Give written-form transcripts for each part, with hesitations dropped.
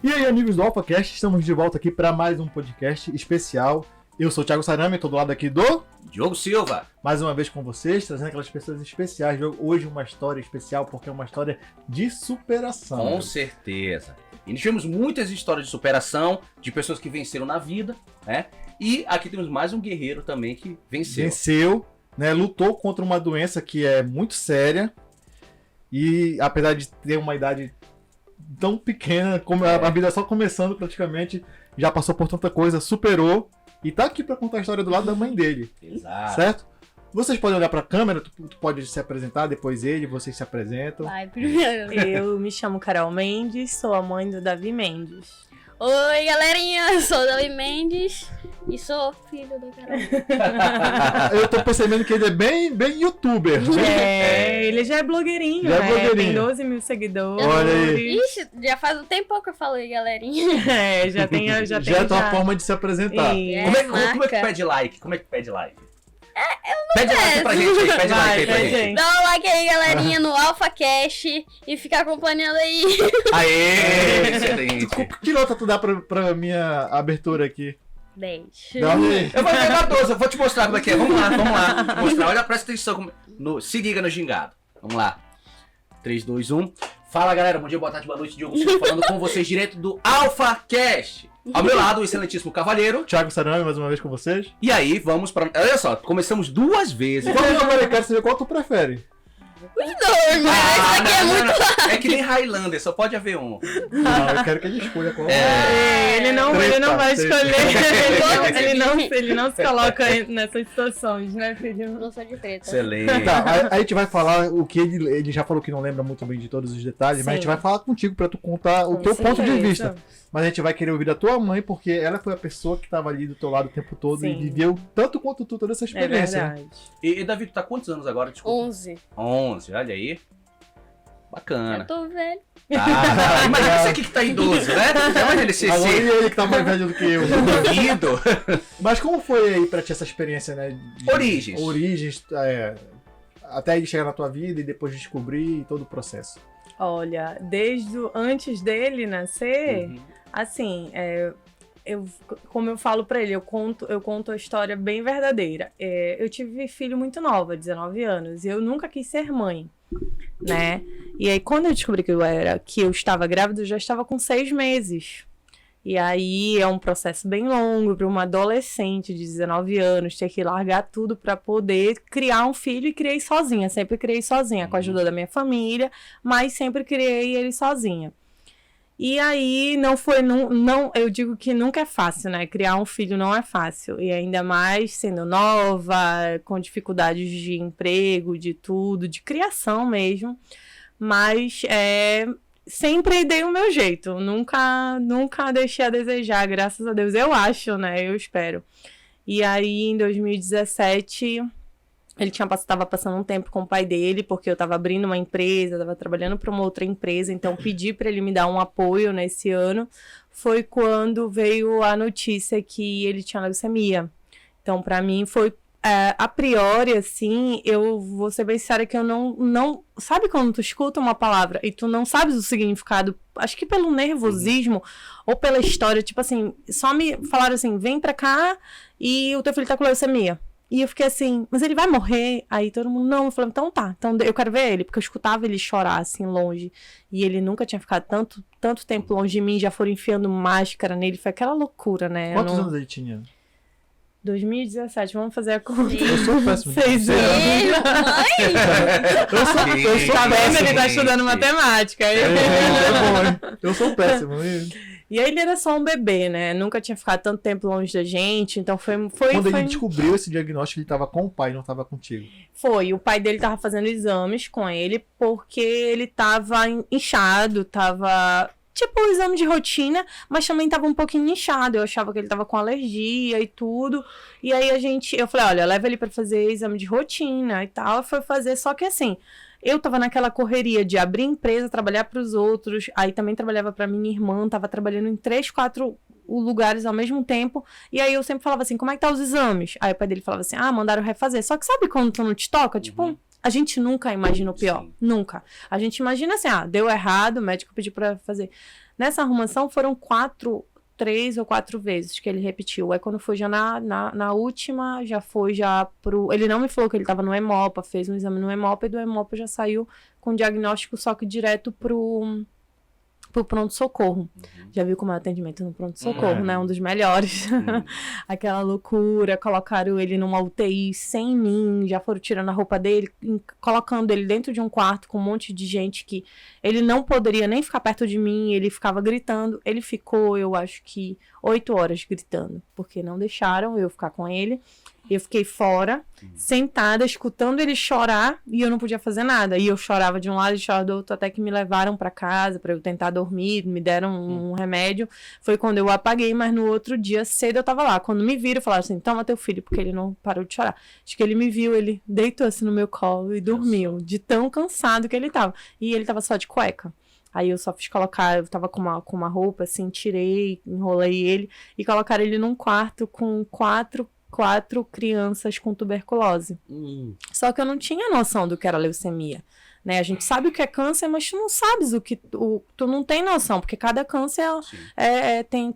E aí, amigos do AlphaCast, estamos de volta aqui para mais um podcast especial. Eu sou o Thiago Sarami, estou do lado aqui do Diogo Silva. Mais uma vez com vocês, trazendo aquelas pessoas especiais. Hoje uma história especial, porque é uma história de superação. Com certeza. E nós tivemos muitas histórias de superação, de pessoas que venceram na vida, né? E aqui temos mais um guerreiro também que venceu. Venceu, né? Lutou contra uma doença que é muito séria. E apesar de ter uma idade tão pequena, como a vida só começando praticamente, já passou por tanta coisa, superou. E tá aqui pra contar a história do lado da mãe dele. Exato. Certo? Vocês podem olhar pra câmera, tu pode se apresentar, depois vocês se apresentam. Vai, primeiro. Eu me chamo Carol Mendes, sou a mãe do Davi Mendes. Oi, galerinha, eu sou o Davi Mendes e sou filho da Carol. Eu tô percebendo que ele é bem youtuber. Ele já é blogueirinho, Já é né? blogueirinho. Tem 12 mil seguidores. Olha aí. Ixi, já faz um tempo que eu falei, galerinha. Já tem. Já é a tua forma de se apresentar. E- Como é que marca. pede like? Como é que pede like? Pede like pra gente aí, pede Vai, like aí pra pede gente. aí. Dá um like aí, galerinha, no AlphaCast e fica acompanhando aí. Aê, excelente. Que nota tu dá pra minha abertura aqui? 10. Dá uma aí. Eu vou pegar 12, eu vou te mostrar como é que é. Vamos lá. Vou te mostrar. Olha, presta atenção. Se liga no gingado. Vamos lá. 3, 2, 1. Fala, galera. Bom dia, boa tarde, boa noite. Diogo Silva falando com vocês direto do AlphaCast. Ao meu lado, o excelentíssimo cavalheiro. Thiago Sarami, mais uma vez com vocês. E aí, vamos pra... Olha só, começamos 2 vezes. Vamos agora, eu quero saber qual tu prefere. Os dois, mas esse aqui é muito... não. É que nem Highlander, só pode haver um. Não, eu quero que ele escolha qual. Ele não vai Treta. escolher. Ele não se coloca nessas situações, né, filho? Não sou de treta. Excelente. Tá, aí a gente vai falar o que ele já falou que não lembra muito bem de todos os detalhes, mas a gente Sim. vai falar contigo pra tu contar o Com teu ponto de certeza. vista. Mas a gente vai querer ouvir da tua mãe, porque ela foi a pessoa que tava ali do teu lado o tempo todo e Sim. viveu tanto quanto tu toda essa É experiência. verdade. E Davi, tu tá quantos anos agora? Desculpa. 11. 11, olha aí. Bacana. Eu tô velho. Ah, imagina esse aqui que tá idoso, né? Imagina ele ser Agora esse ele que tá mais velho do que eu. duvido. Mas como foi aí pra ti essa experiência, né? Origens. Origens, até ele chegar na tua vida e depois descobrir todo o processo. Olha, antes dele nascer, Uhum. assim, como eu falo pra ele, eu conto a história bem verdadeira. Eu tive filho muito nova, 19 anos, e eu nunca quis ser mãe, né? E aí, quando eu descobri que eu estava grávida, eu já estava com 6 meses. E aí, é um processo bem longo para uma adolescente de 19 anos ter que largar tudo para poder criar um filho, e criei sozinha. Sempre criei sozinha, com a ajuda da minha família, mas sempre criei ele sozinha. E aí, eu digo que nunca é fácil, né? Criar um filho não é fácil. E ainda mais sendo nova, com dificuldades de emprego, de tudo, de criação mesmo. Mas sempre dei o meu jeito. Nunca deixei a desejar, graças a Deus. Eu acho, né? Eu espero. E aí, em 2017... Ele estava passando um tempo com o pai dele, porque eu estava abrindo uma empresa, estava trabalhando para uma outra empresa, então pedi para ele me dar um apoio nesse ano. Foi quando veio a notícia que ele tinha leucemia. Então, para mim, foi a priori, assim, eu vou ser bem sincera que eu não... Sabe quando tu escuta uma palavra e tu não sabes o significado? Acho que pelo nervosismo ou pela história, tipo assim, só me falaram assim, vem pra cá e o teu filho tá com leucemia. E eu fiquei assim, mas ele vai morrer? Aí todo mundo, não. Eu falei, então tá, então eu quero ver ele. Porque eu escutava ele chorar, assim, longe. E ele nunca tinha ficado tanto tempo longe de mim. Já foram enfiando máscara nele. Foi aquela loucura, né? Quantos anos ele tinha? 2017, vamos fazer a conta. Eu sou péssimo. 6 anos. Ei, mãe! Eu sou Tá vendo? péssimo. Ele tá estudando matemática. É bom, hein? Eu sou péssimo. E aí ele era só um bebê, né? Nunca tinha ficado tanto tempo longe da gente. Então Quando ele descobriu esse diagnóstico, ele tava com o pai, não tava contigo. Foi, o pai dele tava fazendo exames com ele porque ele tava inchado, tava tipo um exame de rotina, mas também tava um pouquinho inchado. Eu achava que ele tava com alergia e tudo. E aí eu falei, olha, leva ele pra fazer exame de rotina e tal. Foi fazer, só que assim, eu tava naquela correria de abrir empresa, trabalhar pros outros, aí também trabalhava pra minha irmã, tava trabalhando em 3, 4 lugares ao mesmo tempo, e aí eu sempre falava assim, como é que tá os exames? Aí o pai dele falava assim, mandaram refazer. Só que sabe quando tu não te toca? Tipo, A gente nunca imagina o pior. Sim. Nunca. A gente imagina assim, deu errado, o médico pediu pra fazer. Nessa arrumação foram 3 ou 4 vezes que ele repetiu. Aí quando foi já na última, já foi já pro... Ele não me falou que ele tava no Hemopa, fez um exame no Hemopa, e do Hemopa já saiu com diagnóstico só que direto pro pronto-socorro. Já viu como é o atendimento no pronto-socorro, né? Um dos melhores. Aquela loucura, colocaram ele numa UTI sem mim, já foram tirando a roupa dele, colocando ele dentro de um quarto com um monte de gente que ele não poderia nem ficar perto de mim, ele ficava gritando. Ele ficou, eu acho que 8 horas gritando, porque não deixaram eu ficar com ele. Eu fiquei fora, sentada, escutando ele chorar, e eu não podia fazer nada. E eu chorava de um lado e chorava do outro, até que me levaram pra casa pra eu tentar dormir, me deram um remédio. Foi quando eu apaguei, mas no outro dia cedo eu tava lá. Quando me viram, falaram assim, toma teu filho, porque ele não parou de chorar. Acho que ele me viu, ele deitou assim no meu colo e dormiu, de tão cansado que ele tava. E ele tava só de cueca. Aí eu só fiz colocar, eu tava com uma roupa assim, tirei, enrolei ele e colocaram ele num quarto com quatro crianças com tuberculose. Só que eu não tinha noção do que era leucemia, né? A gente sabe o que é câncer, mas tu não sabes tu não tem noção, porque cada câncer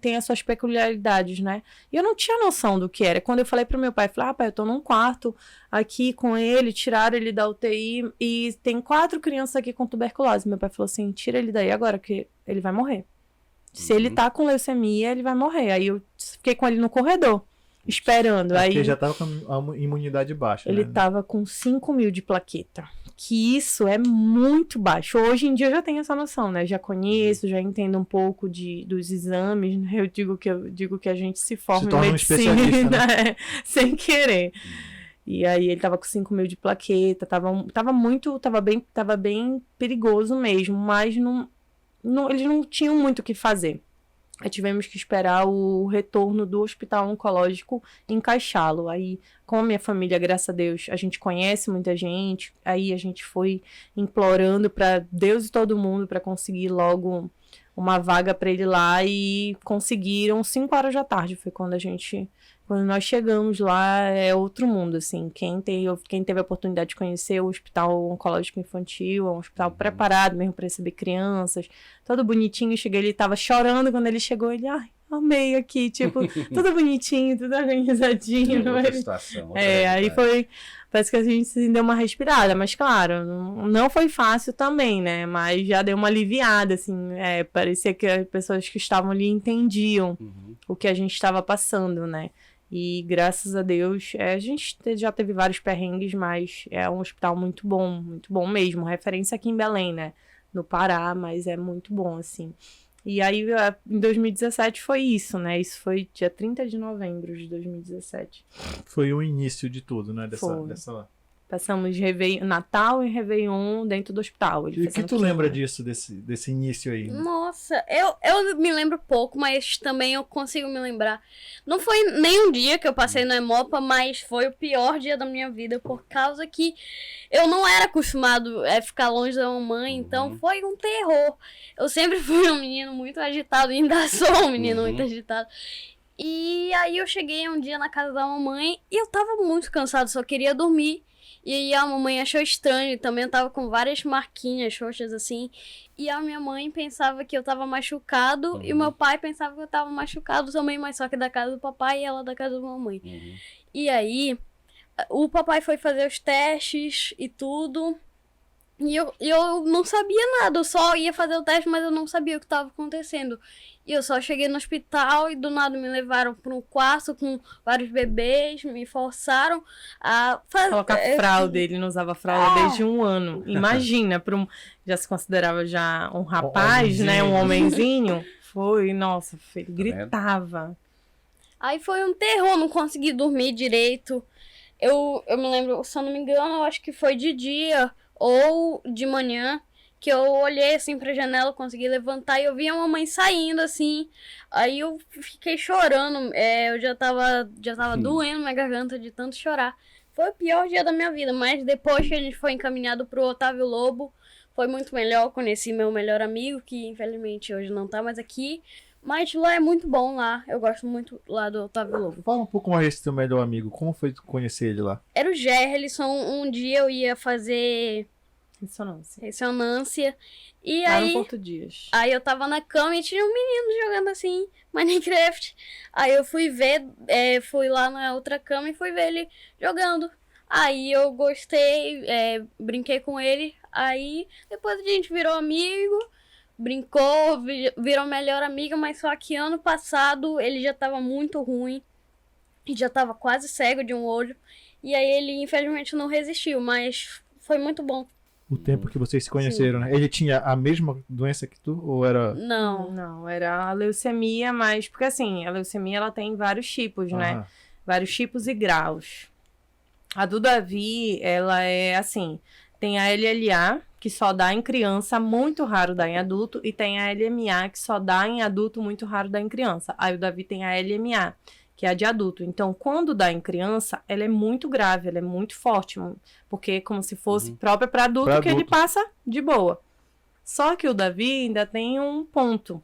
tem as suas peculiaridades, né? E eu não tinha noção do que era. Quando eu falei pro meu pai, falei, pai, eu tô num quarto aqui com ele, tiraram ele da UTI e tem 4 crianças aqui com tuberculose. Meu pai falou assim, tira ele daí agora, que ele vai morrer. Se ele tá com leucemia, ele vai morrer. Aí eu fiquei com ele no corredor, esperando. Aí Porque já tava com a imunidade baixa, ele né? tava com 5.000 de plaqueta. Que isso é muito baixo. Hoje em dia eu já tenho essa noção, né? Já conheço, já entendo um pouco dos exames. Né? Eu digo que a gente se forma em torna um medicina, especialista, né? Sem querer. E aí ele tava com 5.000 de plaqueta, tava bem perigoso mesmo, mas eles não tinham muito o que fazer. Aí tivemos que esperar o retorno do hospital oncológico encaixá-lo. Aí, com a minha família, graças a Deus, a gente conhece muita gente. Aí a gente foi implorando para Deus e todo mundo para conseguir logo uma vaga para ele lá. E conseguiram 5 horas da tarde. Foi quando nós chegamos lá, é outro mundo, assim. Quem teve a oportunidade de conhecer o Hospital Oncológico Infantil, é um hospital preparado mesmo para receber crianças, todo bonitinho. Cheguei, ele tava chorando quando ele chegou, ele, amei aqui, tipo, tudo bonitinho, tudo organizadinho. Outra situação. Aí parece que a gente se deu uma respirada, mas claro, não foi fácil também, né, mas já deu uma aliviada, assim, parecia que as pessoas que estavam ali entendiam o que a gente estava passando, né. E graças a Deus, a gente já teve vários perrengues, mas é um hospital muito bom mesmo. Referência aqui em Belém, né? No Pará, mas é muito bom, assim. E aí, em 2017 foi isso, né? Isso foi dia 30 de novembro de 2017. Foi o início de tudo, né? Foi. Dessa... Passamos Natal e Réveillon dentro do hospital. E o que tu lembra disso, desse início aí? Nossa, eu me lembro pouco, mas também eu consigo me lembrar. Não foi nem um dia que eu passei no Hemopa, mas foi o pior dia da minha vida, por causa que eu não era acostumado a ficar longe da mamãe, então foi um terror. Eu sempre fui um menino muito agitado, ainda sou um menino muito agitado. E aí eu cheguei um dia na casa da mamãe e eu tava muito cansado, só queria dormir. E aí a mamãe achou estranho, também eu tava com várias marquinhas roxas assim. E a minha mãe pensava que eu tava machucado e o meu pai pensava que eu tava machucado também, mas só que da casa do papai e ela da casa da mamãe. E aí o papai foi fazer os testes e tudo. E eu não sabia nada, eu só ia fazer o teste, mas eu não sabia o que estava acontecendo. E eu só cheguei no hospital e do nada me levaram para um quarto com vários bebês, me forçaram a colocar fralda, ele não usava fralda desde 1 ano. Imagina, já se considerava já um rapaz, né, um homenzinho. Foi, nossa, ele gritava. Aí foi um terror, não consegui dormir direito. Eu me lembro, se eu não me engano, eu acho que foi de dia ou de manhã, que eu olhei assim pra janela, consegui levantar e eu vi a mamãe saindo assim. Aí eu fiquei chorando, eu já tava doendo minha garganta de tanto chorar. Foi o pior dia da minha vida, mas depois que a gente foi encaminhado pro Otávio Lobo, foi muito melhor. Conheci meu melhor amigo, que infelizmente hoje não tá mais aqui. Mas lá é muito bom lá. Eu gosto muito lá do Otávio Lobo. Fala um pouco mais desse teu melhor amigo. Como foi conhecer ele lá? Era o Gerlison. Um dia eu ia fazer ressonância. E Lá no aí... Porto Dias. Aí eu tava na cama e tinha um menino jogando assim, Minecraft. Aí eu fui ver, fui lá na outra cama e fui ver ele jogando. Aí eu gostei, brinquei com ele. Aí depois a gente virou amigo, brincou, virou melhor amiga. Mas só que ano passado ele já tava muito ruim. E já tava quase cego de um olho. E aí ele infelizmente não resistiu, mas foi muito bom. O tempo que vocês se conheceram, né? Ele tinha a mesma doença que tu? Ou era... Não, era a leucemia, mas... Porque assim, a leucemia ela tem vários tipos, né? Aham. Vários tipos e graus. A do Davi, ela é assim... Tem a LLA, que só dá em criança, muito raro dá em adulto. E tem a LMA, que só dá em adulto, muito raro dá em criança. Aí o Davi tem a LMA, que é a de adulto. Então, quando dá em criança, ela é muito grave, ela é muito forte, porque é como se fosse própria para adulto, Pra que ele adulto. passa de boa. Só que o Davi ainda tem um ponto,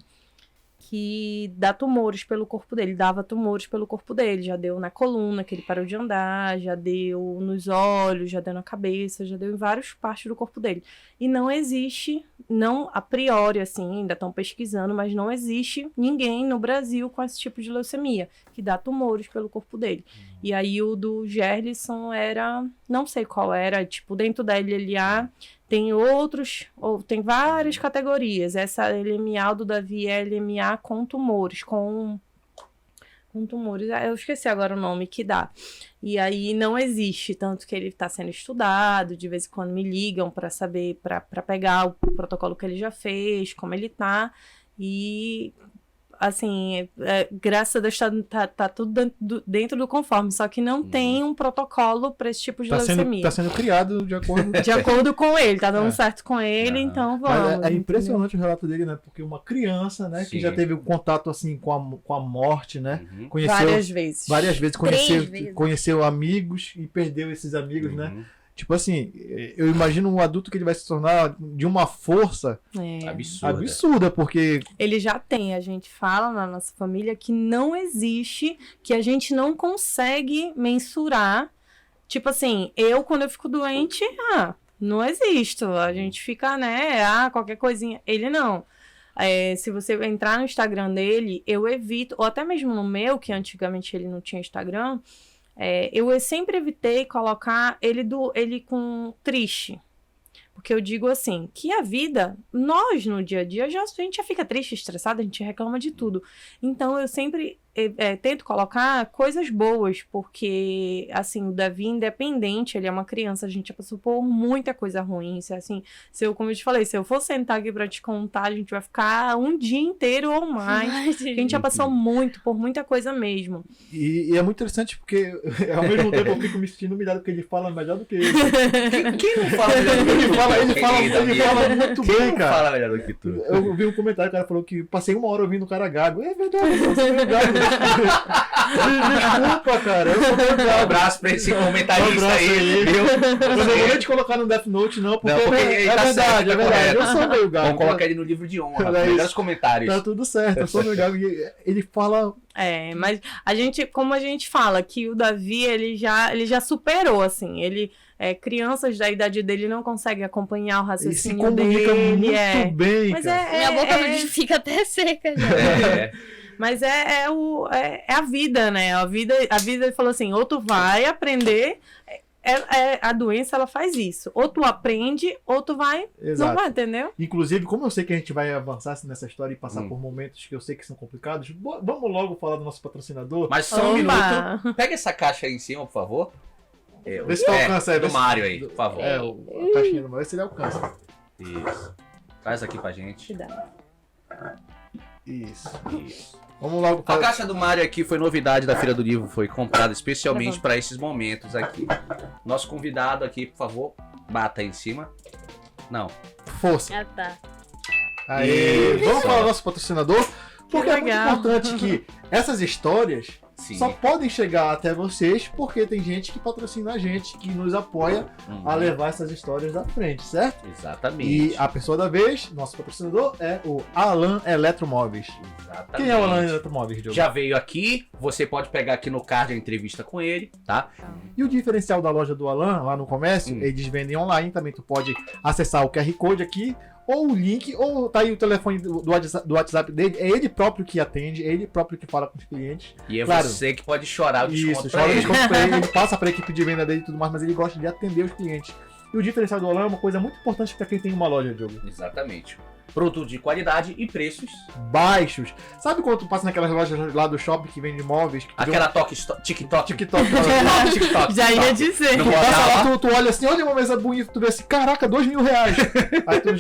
que dá tumores pelo corpo dele, dava tumores pelo corpo dele, já deu na coluna, que ele parou de andar, já deu nos olhos, já deu na cabeça, já deu em várias partes do corpo dele. E não existe, não a priori, assim, ainda estão pesquisando, mas não existe ninguém no Brasil com esse tipo de leucemia, que dá tumores pelo corpo dele. E aí o do Gerlison era, não sei qual era, tipo, dentro da LLA tem outros, ou tem várias categorias. Essa LMA do Davi é LMA com tumores, com tumores. Eu esqueci agora o nome que dá. E aí não existe, tanto que ele está sendo estudado, de vez em quando me ligam para saber, para pegar o protocolo que ele já fez, como ele tá. E assim, graças a Deus tá tudo dentro do conforme, só que não tem um protocolo para esse tipo de leucemia. Tá sendo criado de acordo... De acordo com ele, tá dando certo com ele, então vamos. Mas é impressionante o relato dele, né? Porque uma criança, né? Sim. Que já teve um contato, assim, com a morte, né? Uhum. Conheceu Várias vezes. Três vezes. Conheceu amigos e perdeu esses amigos, né? Tipo assim, eu imagino um adulto que ele vai se tornar de uma força absurda, porque... Ele já tem, a gente fala na nossa família que não existe, que a gente não consegue mensurar. Tipo assim, quando eu fico doente, não existo. A gente fica, né, qualquer coisinha. Ele não. Se você entrar no Instagram dele, eu evito, ou até mesmo no meu, que antigamente ele não tinha Instagram, eu sempre evitei colocar ele com triste. Porque eu digo assim, que a vida, nós no dia a dia, a gente já fica triste, estressado, a gente reclama de tudo. Então eu sempre tento colocar coisas boas, porque assim, o Davi independente, ele é uma criança, a gente já passou por muita coisa ruim. Assim, como eu te falei, se eu for sentar aqui pra te contar, a gente vai ficar um dia inteiro ou mais. A gente já passou por muita coisa mesmo. E é muito interessante porque ao mesmo tempo eu fico me sentindo humilhado porque ele fala melhor do que ele. Quem não fala melhor do que tu? Ele fala muito Quem bem, não cara. fala melhor do que tu? Eu vi um comentário, o cara falou que passei 1 hora ouvindo o cara gago. É verdade, você é gago. Desculpa, cara. Eu sou meio Um gago. abraço pra esse comentarista abraço aí, viu? Eu não vou nem te colocar no Death Note, não, porque, Não, porque ele é tá verdade, certo, é verdade. correto. Eu sou meio gago. Vamos colocar ele no livro de honra. É Melhores isso. comentários. Tá tudo certo, eu sou meio gago. E ele fala... Mas como a gente fala, que o Davi, ele já superou, assim, crianças da idade dele não conseguem acompanhar o Ele se raciocínio comunica dele. muito bem, Mas cara. Minha boca fica até seca já. Mas é a vida, né? A vida, ele falou assim, ou tu vai aprender, a doença, ela faz isso. Ou tu aprende, ou tu vai, Exato. não vai, entendeu? Inclusive, como eu sei que a gente vai avançar nessa história e passar por momentos que eu sei que são complicados, vamos logo falar do nosso patrocinador. Mas só um Oba! minuto. Pega essa caixa aí em cima, por favor. Vê se tu alcança. Do Mário aí, por favor. A caixinha do Mário, se ele alcança. Isso. Traz aqui pra gente. Cuidado. Isso. Isso. Vamos logo A caixa do Mário aqui foi novidade da Feira do Livro, foi comprada especialmente para esses momentos aqui. Nosso convidado aqui, por favor, bata aí em cima. Não. Força. Tá. Aí, Isso. vamos falar do nosso patrocinador, porque é muito legal. importante que essas histórias Sim. só podem chegar até vocês porque tem gente que patrocina a gente, que nos apoia a levar essas histórias à frente, certo? Exatamente. E a pessoa da vez, nosso patrocinador, é o Alan Eletromóveis. Exatamente. Quem é o Alan Eletromóveis, Diogo? Já veio aqui, você pode pegar aqui no card a entrevista com ele, tá? E o diferencial da loja do Alan, lá no comércio, eles vendem online também. Tu pode acessar o QR Code aqui, ou o link, ou tá aí o telefone do WhatsApp dele. É ele próprio que atende, é ele próprio que fala com os clientes. E é Claro. você que pode chorar o desconto Isso, pra chora o ele. desconto pra ele, ele passa pra equipe de venda dele e tudo mais, mas ele gosta de atender os clientes. E o diferencial do Alan é uma coisa muito importante pra quem tem uma loja, Diogo. Exatamente. Produto de qualidade e preços. Baixos. Sabe quando tu passa naquelas lojas lá do shopping que vende móveis? Que tu vê Aquela TikTok. TikTok. TikTok. Já ia dizer. Não Tu bota passa lá. lá, tu olha assim, olha uma mesa bonita, tu vê assim, caraca, R$2.000. Aí tu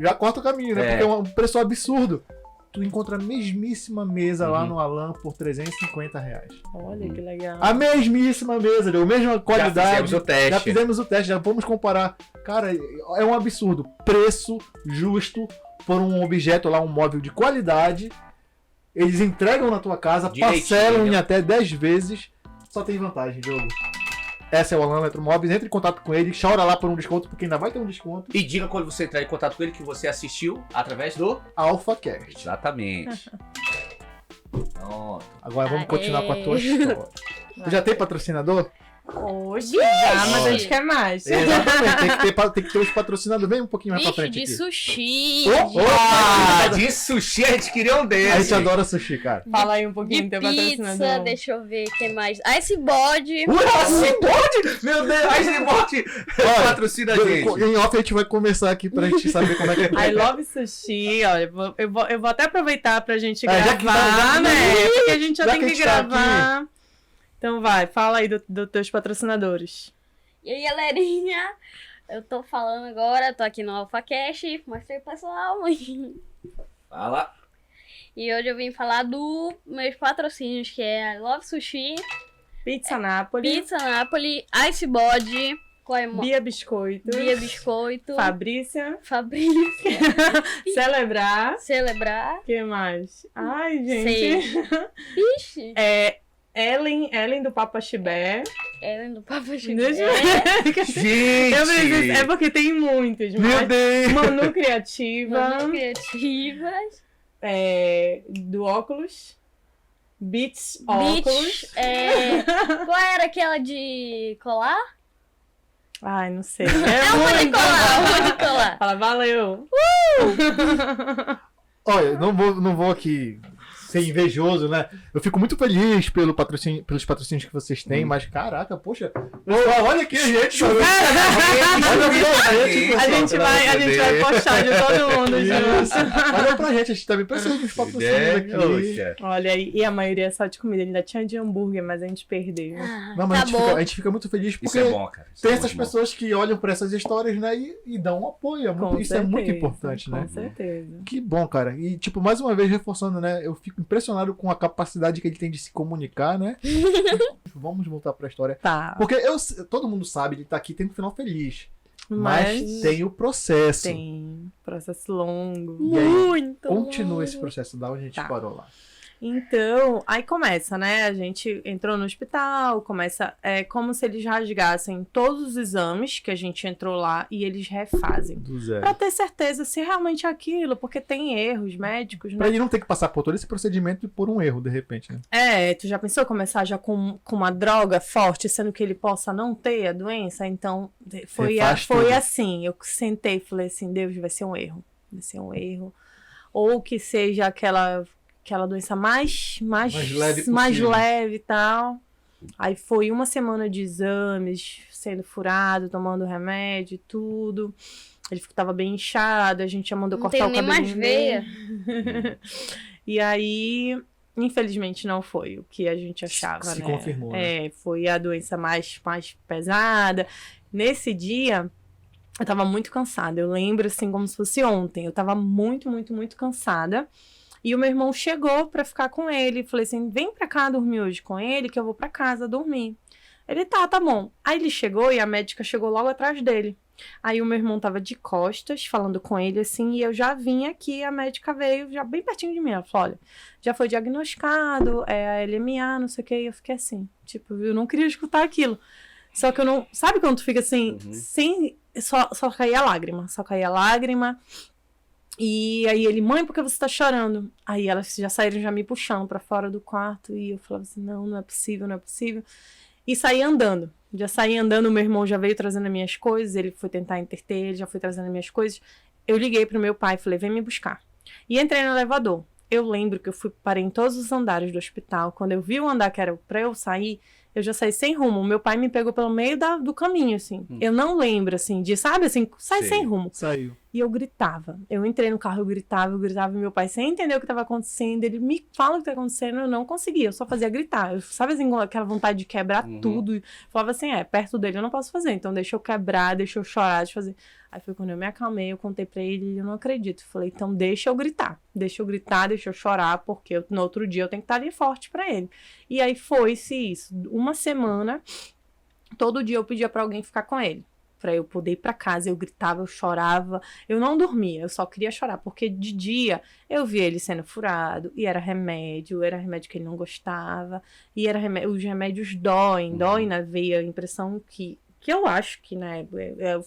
já corta o caminho, né? É. Porque é um preço absurdo. Tu encontra a mesmíssima mesa lá no Alan por R$350. Olha que legal. A mesmíssima mesa, a mesma qualidade. Já fizemos o teste. Já fizemos o teste, já vamos comparar. Cara, é um absurdo. Preço justo por um objeto lá, um móvel de qualidade. Eles entregam na tua casa, Direitinho. parcelam em até 10 vezes. Só tem vantagem, Diogo. Essa é o Alan Eletromóveis. Entre em contato com ele, chora lá por um desconto, porque ainda vai ter um desconto. E diga quando você entrar em contato com ele que você assistiu através do... AlphaCast. Exatamente. Pronto. Agora vamos Aê. continuar com a tua história. Tu já tem patrocinador? Hoje já, mas a gente quer mais. Exatamente, tem que ter os patrocinadores. Vem um pouquinho mais pra Vixe, frente de aqui. sushi. Oh, Ah, de sushi a gente queria um A desse. gente adora sushi, cara. Fala aí um pouquinho De do teu pizza, patrocinador. deixa eu ver o que mais. Ice bode. Iceboard? Meu Deus, a Iceboard Olha, patrocina a gente. Em off a gente vai começar aqui pra gente saber como é que I love sushi, olha, eu vou até aproveitar pra gente É, já gravar, que tá- né? Porque a gente já já tem que a que gente tá gravar. Então vai, fala aí dos teus patrocinadores. E aí, galerinha? Eu tô falando agora, tô aqui no AlphaCast. Mostrei pro pessoal. Fala. E hoje eu vim falar dos meus patrocínios, que é I Love Sushi, Pizza Napoli, Pizza Napoli, Ice Body, Bia Biscoito, Bia Biscoito, Fabrícia, Fabrícia, Celebrar, Celebrar, o que mais? Ai, gente. Ixi, Ellen do Papa Chibé. Ellen do Papa Deixa Chibé, eu- Gente! Eu preciso- é porque tem muitos, Meu mas Deus! Manu Criativa, Manos Criativas, do Óculos, Beats Óculos. Beach, qual era aquela de colar? Ai, não sei. Uma de colar, uma de colar. Fala, valeu. Olha, não vou aqui ser invejoso, né? Eu fico muito feliz pelos patrocínios que vocês têm, mas caraca, poxa, olha aqui a gente, olha A gente vai postar de todo mundo junto. Olha pra gente, a gente também precisa dos patrocínios aqui. Poxa. Olha aí, e a maioria é só de comida. Ainda tinha de hambúrguer, mas a gente perdeu. Não, mas Acabou. a gente fica muito feliz porque Isso é bom, cara. Isso tem é essas muito bom. pessoas que olham pra essas histórias, né, e dão um apoio. Isso é muito importante, né? Com certeza. Que bom, cara. E, tipo, mais uma vez reforçando, né? Eu fico impressionado com a capacidade que ele tem de se comunicar, né? Vamos voltar pra história. Tá. Porque todo mundo sabe, ele tá aqui, tem um final feliz. Mas, Mas tem o processo. tem processo longo. E aí, Muito. continua longo. esse processo da onde a gente Tá. parou lá. Então, aí começa, né? A gente entrou no hospital, começa como se eles rasgassem todos os exames que a gente entrou lá e eles refazem. Do zero. Pra ter certeza se realmente é aquilo, porque tem erros médicos, Pra né? ele não ter que passar por todo esse procedimento e por um erro, de repente, né? Tu já pensou começar já com uma droga forte, sendo que ele possa não ter a doença? Então, Refaz foi tudo. assim, eu sentei e falei assim, Deus, vai ser um erro. Vai ser um erro. Ou que seja aquela doença mais leve possível. leve e tal. Aí foi uma semana de exames, sendo furado, tomando remédio e tudo. Ele tava bem inchado, a gente já mandou Não cortar tenho o nem cabelo. mais veia. E aí, infelizmente, não foi o que a gente achava, Se né? confirmou, né? Foi a doença mais pesada. Nesse dia, eu tava muito cansada. Eu lembro, assim, como se fosse ontem. Eu tava muito, muito, muito cansada. E o meu irmão chegou pra ficar com ele. Falei assim, vem pra cá dormir hoje com ele, que eu vou pra casa dormir. Ele, tá bom. Aí ele chegou e a médica chegou logo atrás dele. Aí o meu irmão tava de costas, falando com ele, assim, e eu já vim aqui, a médica veio já bem pertinho de mim. Ela falou, olha, já foi diagnosticado, a LMA, não sei o que, e eu fiquei assim, tipo, eu não queria escutar aquilo. Só que eu não... Sabe quando tu fica assim, sem... Só caía lágrima, E aí ele, mãe, por que você tá chorando? Aí elas já saíram já me puxando pra fora do quarto, e eu falava assim, não é possível, não é possível. E saí andando. Já saí andando, meu irmão já veio trazendo as minhas coisas, ele foi tentar interter, ele já foi trazendo as minhas coisas. Eu liguei pro meu pai, falei, vem me buscar. E entrei no elevador. Eu lembro que parei em todos os andares do hospital. Quando eu vi o andar que era pra eu sair, eu já saí sem rumo. Meu pai me pegou pelo meio do caminho, assim. Eu não lembro, assim, sabe, assim, sai sem rumo. Saiu. E eu gritava. Eu entrei no carro, eu gritava. E meu pai, sem entender o que estava acontecendo, ele me fala o que tá acontecendo, eu não conseguia. Eu só fazia gritar. Eu, sabe, assim, aquela vontade de quebrar tudo. Falava assim, perto dele eu não posso fazer. Então deixa eu quebrar, deixa eu chorar, deixa eu fazer. Aí foi quando eu me acalmei, eu contei pra ele, eu não acredito. Falei, então deixa eu gritar, deixa eu chorar, porque no outro dia eu tenho que estar ali forte pra ele. E aí foi-se isso. Uma semana, todo dia eu pedia pra alguém ficar com ele. Pra eu poder ir pra casa, eu gritava, eu chorava, eu não dormia, eu só queria chorar, porque de dia eu via ele sendo furado, e era remédio que ele não gostava, e os remédios doem na veia, a impressão que eu acho que, né,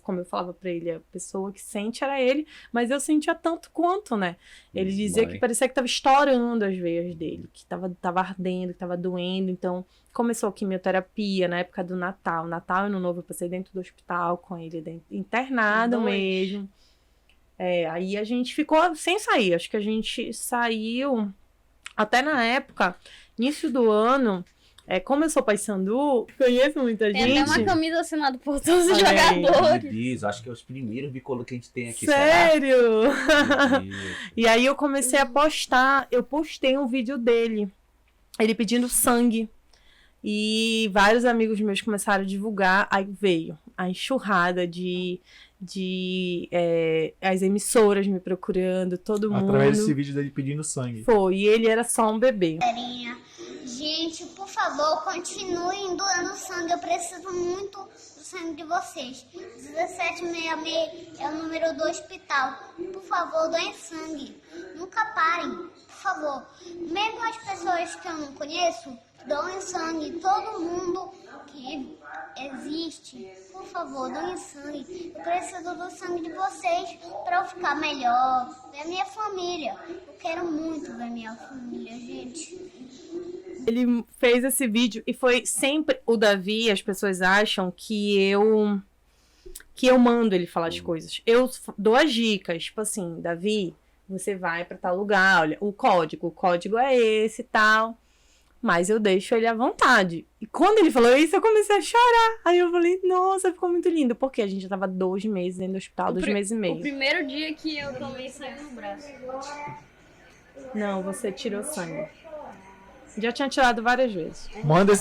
como eu falava pra ele, a pessoa que sente era ele, mas eu sentia tanto quanto, né? Ele dizia que parecia que tava estourando as veias dele, que tava ardendo, que tava doendo, então começou a quimioterapia na época do Natal. Natal e Ano Novo eu passei dentro do hospital com ele, internado mesmo. Aí a gente ficou sem sair, acho que a gente saiu até na época, início do ano. Como eu sou paysandu, conheço muita gente. Tem até uma camisa assinada por todos os jogadores. Isso, acho que é os primeiros bicolor que a gente tem aqui. Sério? E aí eu comecei a postar, eu postei um vídeo dele, ele pedindo sangue. E vários amigos meus começaram a divulgar, aí veio a enxurrada as emissoras me procurando, todo mundo. Através desse vídeo dele pedindo sangue. Foi, e ele era só um bebê. Gente, por favor, continuem doando sangue. Eu preciso muito do sangue de vocês. 1766 é o número do hospital. Por favor, doem sangue. Nunca parem, por favor. Mesmo as pessoas que eu não conheço, doem sangue. Todo mundo que existe, por favor, doem sangue. Eu preciso do sangue de vocês para eu ficar melhor. Ver minha família. Eu quero muito ver minha família, gente. Ele fez esse vídeo e foi sempre o Davi, as pessoas acham que eu mando ele falar as coisas. Eu dou as dicas, tipo assim, Davi, você vai pra tal lugar, olha, o código é esse e tal, mas eu deixo ele à vontade. E quando ele falou isso, eu comecei a chorar. Aí eu falei, nossa, ficou muito lindo, porque a gente já tava 2 meses dentro do hospital, 2 meses e meio. O primeiro dia que eu tomei sangue no braço. Não, você tirou sangue. Já tinha tirado várias vezes. Manda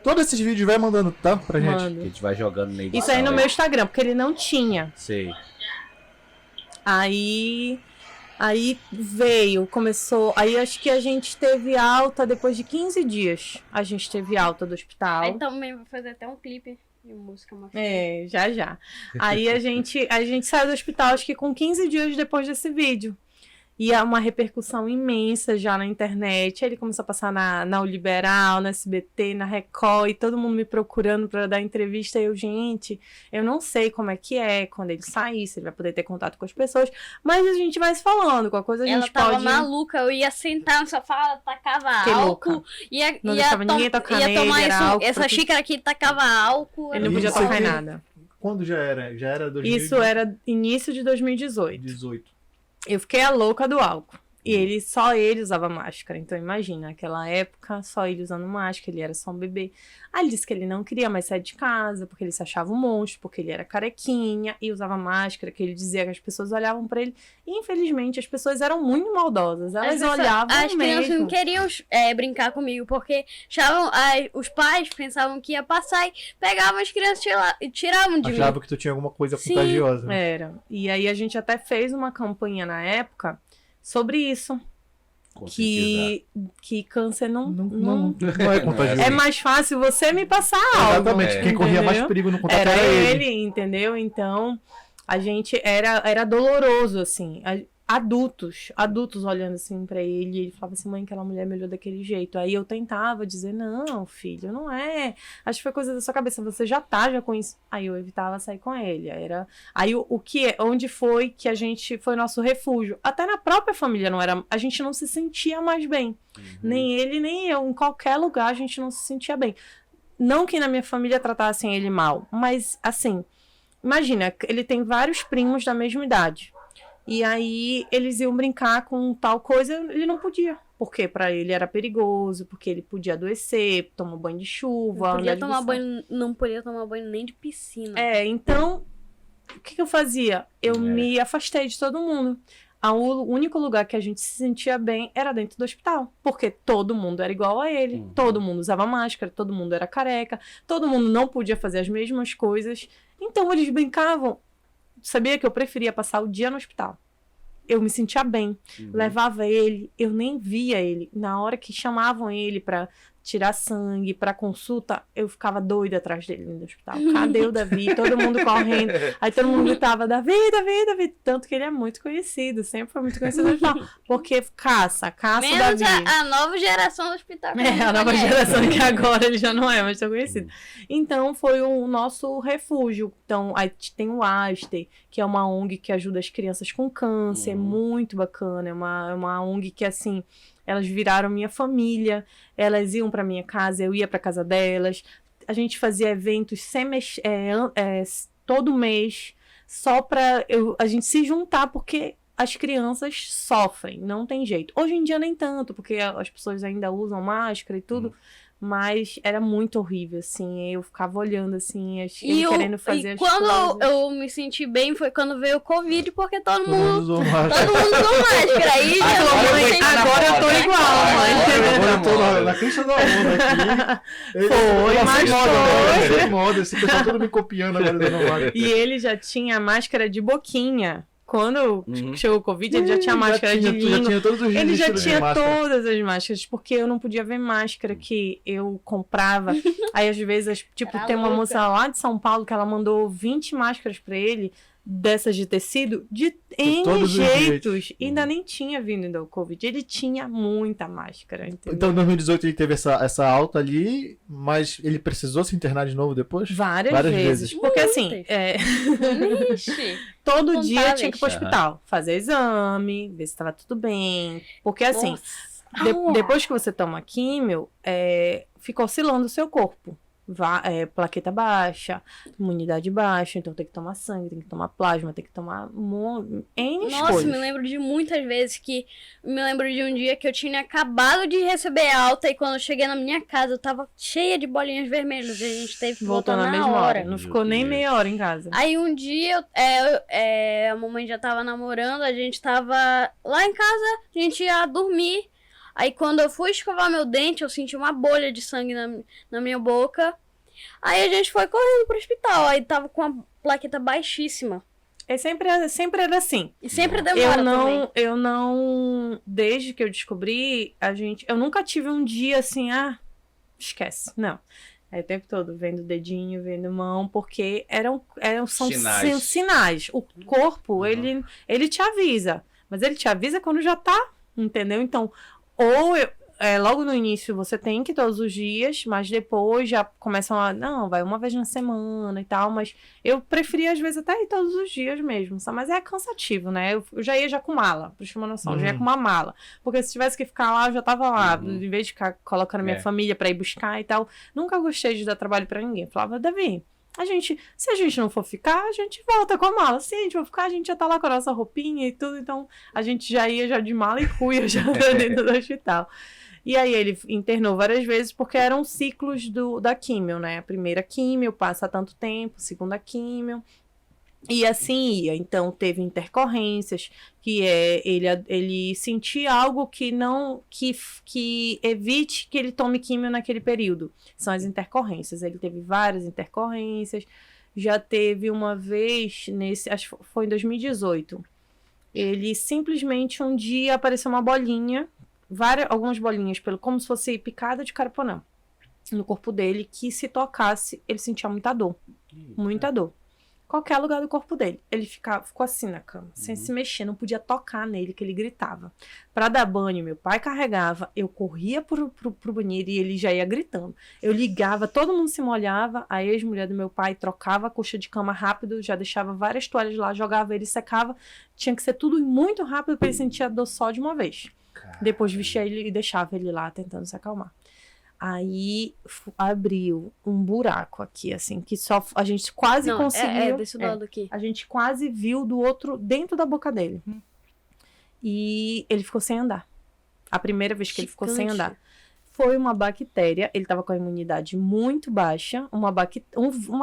todos esses vídeos, vai mandando, tá? Pra gente. Que a gente vai jogando na edição. Isso aí no meu Instagram, porque ele não tinha. Sei. Aí começou. Aí acho que a gente teve alta depois de 15 dias. A gente teve alta do hospital. Aí também vou fazer até um clipe de música. Já. Aí a gente saiu do hospital, acho que com 15 dias depois desse vídeo. E há uma repercussão imensa já na internet. Aí ele começou a passar na O Liberal, na SBT, na Record, e todo mundo me procurando para dar entrevista. E eu, gente, eu não sei como é que é quando ele sair, se ele vai poder ter contato com as pessoas. Mas a gente vai se falando, com a coisa a gente pode... Ela tava maluca, eu ia sentar no sofá, ela tacava Que álcool. louca. Não deixava ninguém tocar nele, tomar era álcool, essa porque... xícara aqui tacava álcool. Ele não podia Isso tocar em aqui- nada. Quando já era? Já era 2018? Isso era início de 2018. Eu fiquei a louca do álcool. E só ele usava máscara. Então imagina, naquela época, só ele usando máscara, ele era só um bebê. Aí ele disse que ele não queria mais sair de casa, porque ele se achava um monstro, porque ele era carequinha e usava máscara, que ele dizia que as pessoas olhavam pra ele. E infelizmente as pessoas eram muito maldosas. Elas olhavam As crianças mesmo. não queriam brincar comigo, porque os pais pensavam que ia passar e pegavam as crianças e tiravam de mim. Achava que tu tinha alguma coisa Sim. contagiosa. Né? Era. E aí a gente até fez uma campanha na época sobre isso. Com certeza. que câncer não Não é contagioso. é mais fácil você me passar algo. Exatamente. Quem corria mais entendeu? perigo no contato Era era ele. ele, entendeu? Então, a gente era doloroso, assim. Adultos olhando assim pra ele, e ele falava assim, mãe, aquela mulher é melhor daquele jeito. Aí eu tentava dizer, não, filho, não é. Acho que foi coisa da sua cabeça, você já com isso. Aí eu evitava sair com ele. Aí onde foi que a gente foi nosso refúgio? Até na própria família não era, a gente não se sentia mais bem. Nem ele, nem eu. Em qualquer lugar a gente não se sentia bem. Não que na minha família tratassem ele mal, mas assim, imagina, ele tem vários primos da mesma idade. E aí eles iam brincar com tal coisa, ele não podia. Porque pra ele era perigoso, porque ele podia adoecer, tomar banho de chuva. Não podia tomar banho nem de piscina. Então, o que eu fazia? Eu me afastei de todo mundo. O único lugar que a gente se sentia bem era dentro do hospital. Porque todo mundo era igual a ele. Todo mundo usava máscara, todo mundo era careca, todo mundo não podia fazer as mesmas coisas. Então eles brincavam. Sabia que eu preferia passar o dia no hospital. Eu me sentia bem. Levava ele, eu nem via ele. Na hora que chamavam ele pra tirar sangue, pra consulta, eu ficava doida atrás dele no hospital. Cadê o Davi? Todo mundo correndo. Aí todo mundo gritava, Davi, Davi, Davi. Tanto que ele é muito conhecido, sempre foi muito conhecido no hospital. Porque caça Menos Davi. a nova geração do hospital. A nova geração que agora ele já não é mais tão conhecido. Então, foi o nosso refúgio. Então, aí tem o Aster, que é uma ONG que ajuda as crianças com câncer. É muito bacana. É uma ONG que, assim, elas viraram minha família. Elas iam pra minha casa, eu ia pra casa delas. A gente fazia eventos todo mês, só pra a gente se juntar, porque as crianças sofrem, não tem jeito. Hoje em dia nem tanto, porque as pessoas ainda usam máscara e tudo, mas era muito horrível, assim, eu ficava olhando, assim, querendo fazer as coisas. E quando eu me senti bem foi quando veio o Covid, porque todo mundo usou usou máscara. Aí Agora eu tô igual, mãe. Agora eu tô na crista da onda aqui. Mas foi moda, esse pessoal todo me copiando agora dando máscara. E ele já tinha máscara de boquinha. Quando chegou o Covid, ele já tinha máscara de língua. Já tinha todos os Ele já estilos de tinha máscara. todas as máscaras, porque eu não podia ver máscara que eu comprava. Aí, às vezes, tipo, tem uma moça lá de São Paulo que ela mandou 20 máscaras pra ele, dessas de tecido, de N todos os jeitos. E ainda nem tinha vindo ainda o Covid. Ele tinha muita máscara, entendeu? Então, em 2018 ele teve essa alta ali, mas ele precisou se internar de novo depois? Várias vezes. Porque, assim, Ixi. todo dia Contáveis. tinha que ir pro hospital, fazer exame, ver se estava tudo bem. Porque, assim, Nossa. depois que você toma químio, fica oscilando o seu corpo. Plaqueta baixa, imunidade baixa, então tem que tomar sangue, tem que tomar plasma, tem que tomar N Nossa, coisas. me lembro de muitas vezes me lembro de um dia que eu tinha acabado de receber alta e quando eu cheguei na minha casa eu tava cheia de bolinhas vermelhas e a gente teve que Voltou voltar na na mesma hora. hora. Não ficou nem meia hora em casa. Aí um dia a mamãe já tava namorando, a gente tava lá em casa, a gente ia dormir. Aí quando eu fui escovar meu dente, eu senti uma bolha de sangue na minha boca. Aí a gente foi correndo pro hospital, aí tava com a plaqueta baixíssima. Sempre era assim. E sempre demora também. Eu não, desde que eu descobri, eu nunca tive um dia assim, esquece, não. É o tempo todo vendo dedinho, vendo mão, porque são sinais. O corpo, ele te avisa, mas ele te avisa quando já tá, entendeu? Então, logo no início você tem que ir todos os dias, mas depois já começam vai uma vez na semana e tal, mas eu preferia às vezes até ir todos os dias mesmo, sabe? Mas é cansativo, né? Eu já ia com mala, pra ter uma noção, eu já ia com uma mala, porque se tivesse que ficar lá, eu já tava lá, em vez de ficar colocando minha família pra ir buscar e tal, nunca gostei de dar trabalho pra ninguém, eu falava, Davi, se a gente não for ficar, a gente volta com a mala. Se a gente for ficar, a gente já tá lá com a nossa roupinha e tudo. Então, a gente já ia de mala e cuia já dentro do hospital. E aí, ele internou várias vezes, porque eram ciclos da químio, né? A primeira químio passa tanto tempo, segunda químio. E assim ia. Então, teve intercorrências, que ele sentir algo que não... que evite que ele tome químio naquele período. São as intercorrências. Ele teve várias intercorrências. Já teve uma vez, acho que foi em 2018. Ele simplesmente um dia apareceu uma bolinha algumas bolinhas, como se fosse picada de carapanã no corpo dele, que se tocasse, ele sentia muita dor. Muita dor. Qualquer lugar do corpo dele. Ele ficou assim na cama, sem se mexer, não podia tocar nele, que ele gritava. Pra dar banho, meu pai carregava, eu corria pro banheiro e ele já ia gritando. Eu ligava, todo mundo se molhava, a ex-mulher do meu pai trocava a coxa de cama rápido, já deixava várias toalhas lá, jogava ele, secava. Tinha que ser tudo muito rápido pra ele sentir a dor só de uma vez. Depois vestia ele e deixava ele lá tentando se acalmar. Aí abriu um buraco aqui, assim, que só a gente quase conseguiu. Desse lado aqui. A gente quase viu do outro, dentro da boca dele. E ele ficou sem andar. A primeira vez que ele ficou sem andar. Foi uma bactéria, ele tava com a imunidade muito baixa. Uma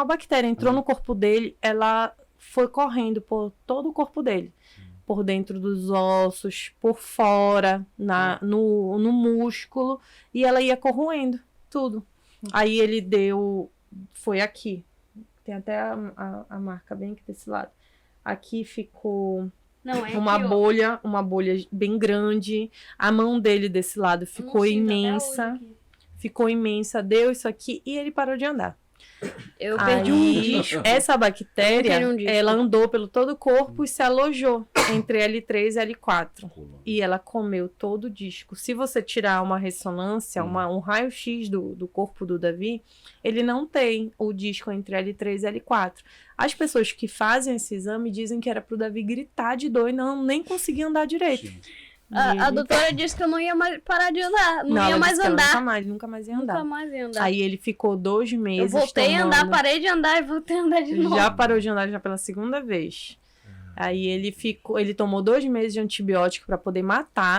bactéria entrou no corpo dele, ela foi correndo por todo o corpo dele. Por dentro dos ossos, por fora, no músculo, e ela ia corroendo tudo. Aí ele foi aqui, tem até a marca bem aqui desse lado. Aqui ficou uma bolha bem grande, a mão dele desse lado ficou imensa, deu isso aqui e ele parou de andar. Eu perdi um disco. Essa bactéria, ela andou pelo todo o corpo e se alojou entre L3 e L4. E ela comeu todo o disco. Se você tirar uma ressonância, um raio-x do corpo do Davi, ele não tem o disco entre L3 e L4. As pessoas que fazem esse exame dizem que era pro Davi gritar de dor e nem conseguir andar direito. A doutora disse que eu não ia mais parar de andar. Não ia mais andar. Nunca mais ia andar. Nunca mais ia andar. Aí ele ficou 2 meses. Eu voltei a andar, parei de andar e voltei a andar de novo. Já parou de andar já pela segunda vez. Aí ele tomou 2 meses de antibiótico para poder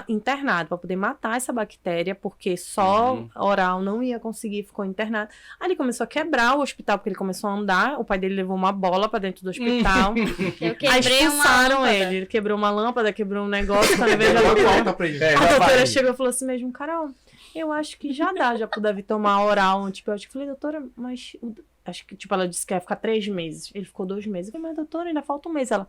internado, para poder matar essa bactéria, porque só oral não ia conseguir, ficou internado. Aí ele começou a quebrar o hospital, porque ele começou a andar, o pai dele levou uma bola para dentro do hospital. Aí expulsaram ele. Ele quebrou uma lâmpada, quebrou um negócio, quando ele a doutora chegou e falou assim mesmo, Carol, eu acho que já dá pro Davi tomar oral um antibiótico. Eu falei, doutora, mas... Acho que, ela disse que ia ficar 3 meses. Ele ficou 2 meses. Eu falei, mas doutora, ainda falta 1 mês. Ela,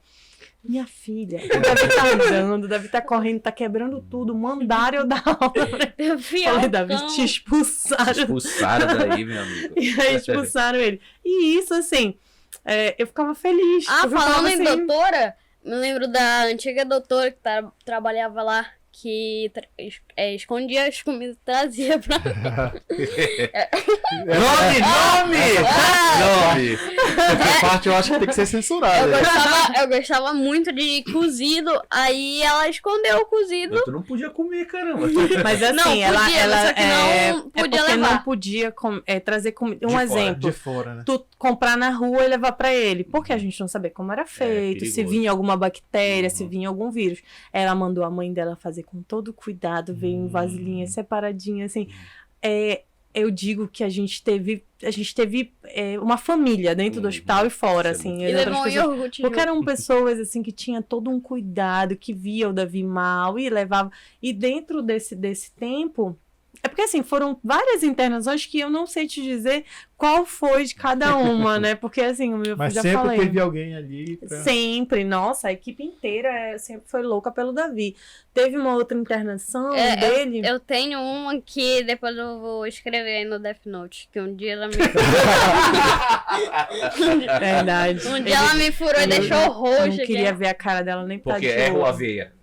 minha filha, o Davi tá andando, o Davi tá correndo, tá quebrando tudo. Mandaram eu dar aula. Eu falei, Davi, te expulsaram. Te expulsaram daí, meu amigo. E aí expulsaram ele. E isso, assim, eu ficava feliz. Falando em doutora, me lembro da antiga doutora que trabalhava lá, que escondia as comidas e trazia pra mim. Nome! Essa parte eu acho que tem que ser censurada. Eu gostava muito de cozido, aí ela escondeu o cozido. Tu não podia comer, caramba. Mas assim, não, ela só que não podia levar. Não podia trazer comida. Exemplo. De fora, né? Tu comprar na rua e levar pra ele. Porque a gente não sabia como era feito, se vinha alguma bactéria, se vinha algum vírus. Ela mandou a mãe dela fazer com todo cuidado, veio em vasilhinha separadinha, assim. Eu digo que a gente teve uma família dentro do hospital e fora, assim. E levou um iogurte. Porque eram pessoas, assim, que tinham todo um cuidado, que via o Davi mal e levava... E dentro desse tempo... É porque, assim, foram várias internações que eu não sei te dizer qual foi de cada uma, né? Porque, assim, mas já sempre falei. Teve alguém ali pra... Sempre. Nossa, a equipe inteira sempre foi louca pelo Davi. Teve uma outra internação dele... Eu tenho uma que depois eu vou escrever aí no Death Note, que um dia ela me... Verdade. Um dia ela me furou e deixou roxa. Eu não queria ver a cara dela nem pra Porque erra a veia.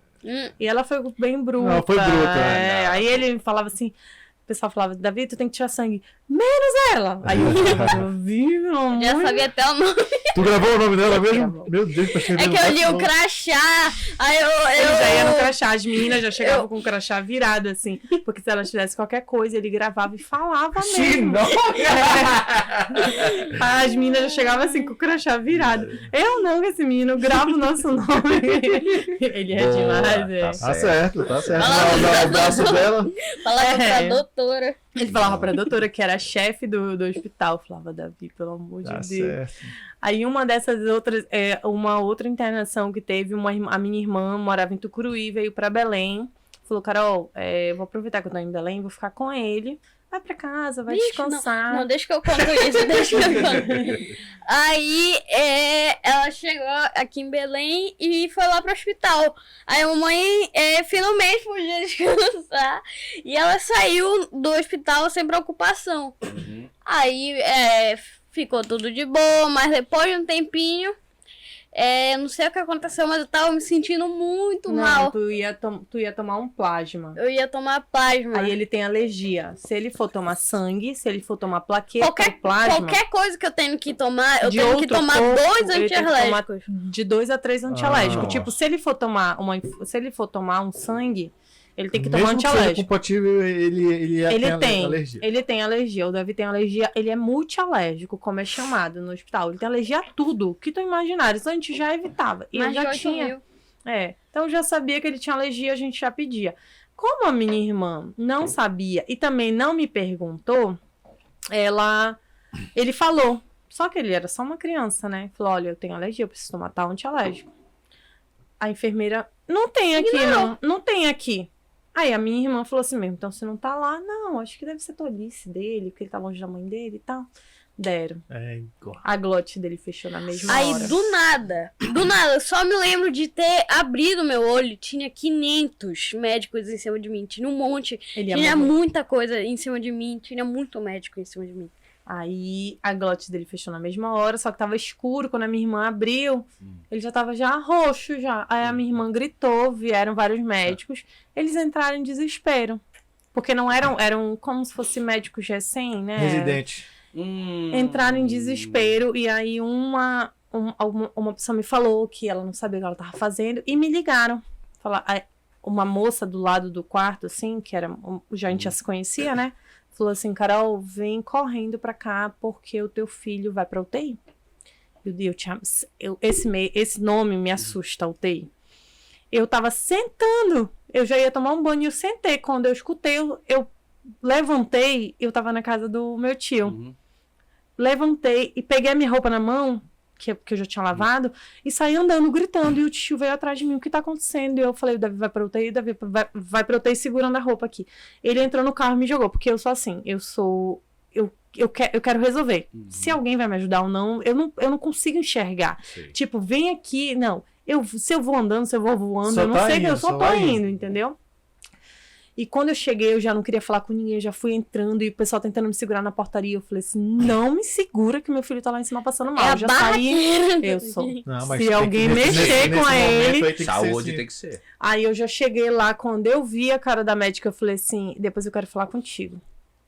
E ela foi bem bruta. Não, foi bruta, né? Aí ele falava assim, o pessoal falava, Davi, tu tem que tirar sangue. Menos ela! Aí eu falava, Davi, meu amor. Já sabia até o nome. Tu gravou o nome dela mesmo? Meu Deus, tá chegando. É que eu li o crachá. Aí ele já ia no crachá, as meninas já chegavam com o crachá virado, assim. Porque se ela tivesse qualquer coisa, ele gravava e falava mesmo. As meninas já chegavam assim com o crachá virado. Eu não, esse menino grava o nosso nome. Ele é demais, Tá certo. O braço dela. Falava pra doutora. Ele falava pra doutora, que era a chefe do hospital. Falava, Davi, pelo amor de Deus. Certo. Aí uma dessas outras, uma outra internação que teve, a minha irmã morava em Tucuruí, veio pra Belém. Falou, Carol, vou aproveitar que eu tô em Belém, vou ficar com ele. vai pra casa, vai Vixe, descansar. Não, deixa que eu conto isso, deixa que eu conto. Aí, ela chegou aqui em Belém e foi lá pro hospital. Aí a mamãe finalmente podia descansar. E ela saiu do hospital sem preocupação. Uhum. Aí, ficou tudo de boa, mas depois de um tempinho, não sei o que aconteceu, mas eu tava me sentindo muito mal. Tu ia tomar um plasma. Eu ia tomar plasma. Aí ele tem alergia. Se ele for tomar sangue, se ele for tomar plaqueta, Qualquer plasma, coisa que eu tenho que tomar, eu de tenho que outro tomar corpo, 2 ele tem que tomar antialérgicos. de 2 a 3 antialérgicos. Ah. Tipo, se ele for tomar um sangue, ele tem que tomar Mesmo que seja antialérgico. compatível, ele tem alergia. Ele tem alergia. O Davi tem alergia. Ele é multialérgico, como é chamado no hospital. Ele tem alergia a tudo que tu imaginar. Isso a gente já evitava. E Mais eu de já 8 tinha. mil. Então eu já sabia que ele tinha alergia, a gente já pedia. Como a minha irmã não sabia e também não me perguntou, ele falou. Só que ele era só uma criança, né? Falou, olha, eu tenho alergia, eu preciso tomar tal antialérgico. A enfermeira, não tem aqui, não tem aqui. Aí a minha irmã falou assim mesmo, então se não tá lá, não, acho que deve ser tolice dele, porque ele tá longe da mãe dele e tal. Deram. Igual. A glote dele fechou na mesma Aí, hora. do nada, eu só me lembro de ter abrido meu olho, tinha 500 médicos em cima de mim, tinha um monte, Ele ia tinha morrer. muita coisa em cima de mim, tinha muito médico em cima de mim. Aí a glote dele fechou na mesma hora, só que tava escuro. Quando a minha irmã abriu, ele já tava já roxo já. Aí a minha irmã gritou, vieram vários médicos. Eles entraram em desespero. Porque não eram como se fossem médicos recém, né? Residente. Entraram em desespero. E aí uma pessoa me falou que ela não sabia o que ela tava fazendo. E me ligaram. Uma moça do lado do quarto, assim, que era. Já a gente já se conhecia, né? Falou assim, Carol, vem correndo pra cá porque o teu filho vai pra UTI. Esse nome me assusta, UTI. Eu tava sentando, eu já ia tomar um banho e eu sentei. Quando eu escutei, eu levantei, eu tava na casa do meu tio. Uhum. Levantei e peguei a minha roupa na mão, que eu já tinha lavado, e saí andando, gritando, e o tio veio atrás de mim, o que tá acontecendo? E eu falei, o Davi vai pra UTI, o Davi vai pra UTI segurando a roupa aqui. Ele entrou no carro e me jogou, porque eu sou assim, eu quero resolver. Se alguém vai me ajudar ou não, eu não consigo enxergar. Sei. Tipo, vem aqui, não, se eu vou andando, se eu vou voando, Só eu não tá sei, indo, eu só só tô vai indo, indo. entendeu? E quando eu cheguei, eu já não queria falar com ninguém, eu já fui entrando e o pessoal tentando me segurar na portaria. Eu falei assim, não me segura que meu filho tá lá em cima passando mal. É a Eu já saí. barraqueira. Eu sou. Não, mas Se tem que- alguém mexer com momento ele- aí tem que Saúde ser, tem que ser. Aí eu já cheguei lá, quando eu vi a cara da médica, eu falei assim, depois eu quero falar contigo.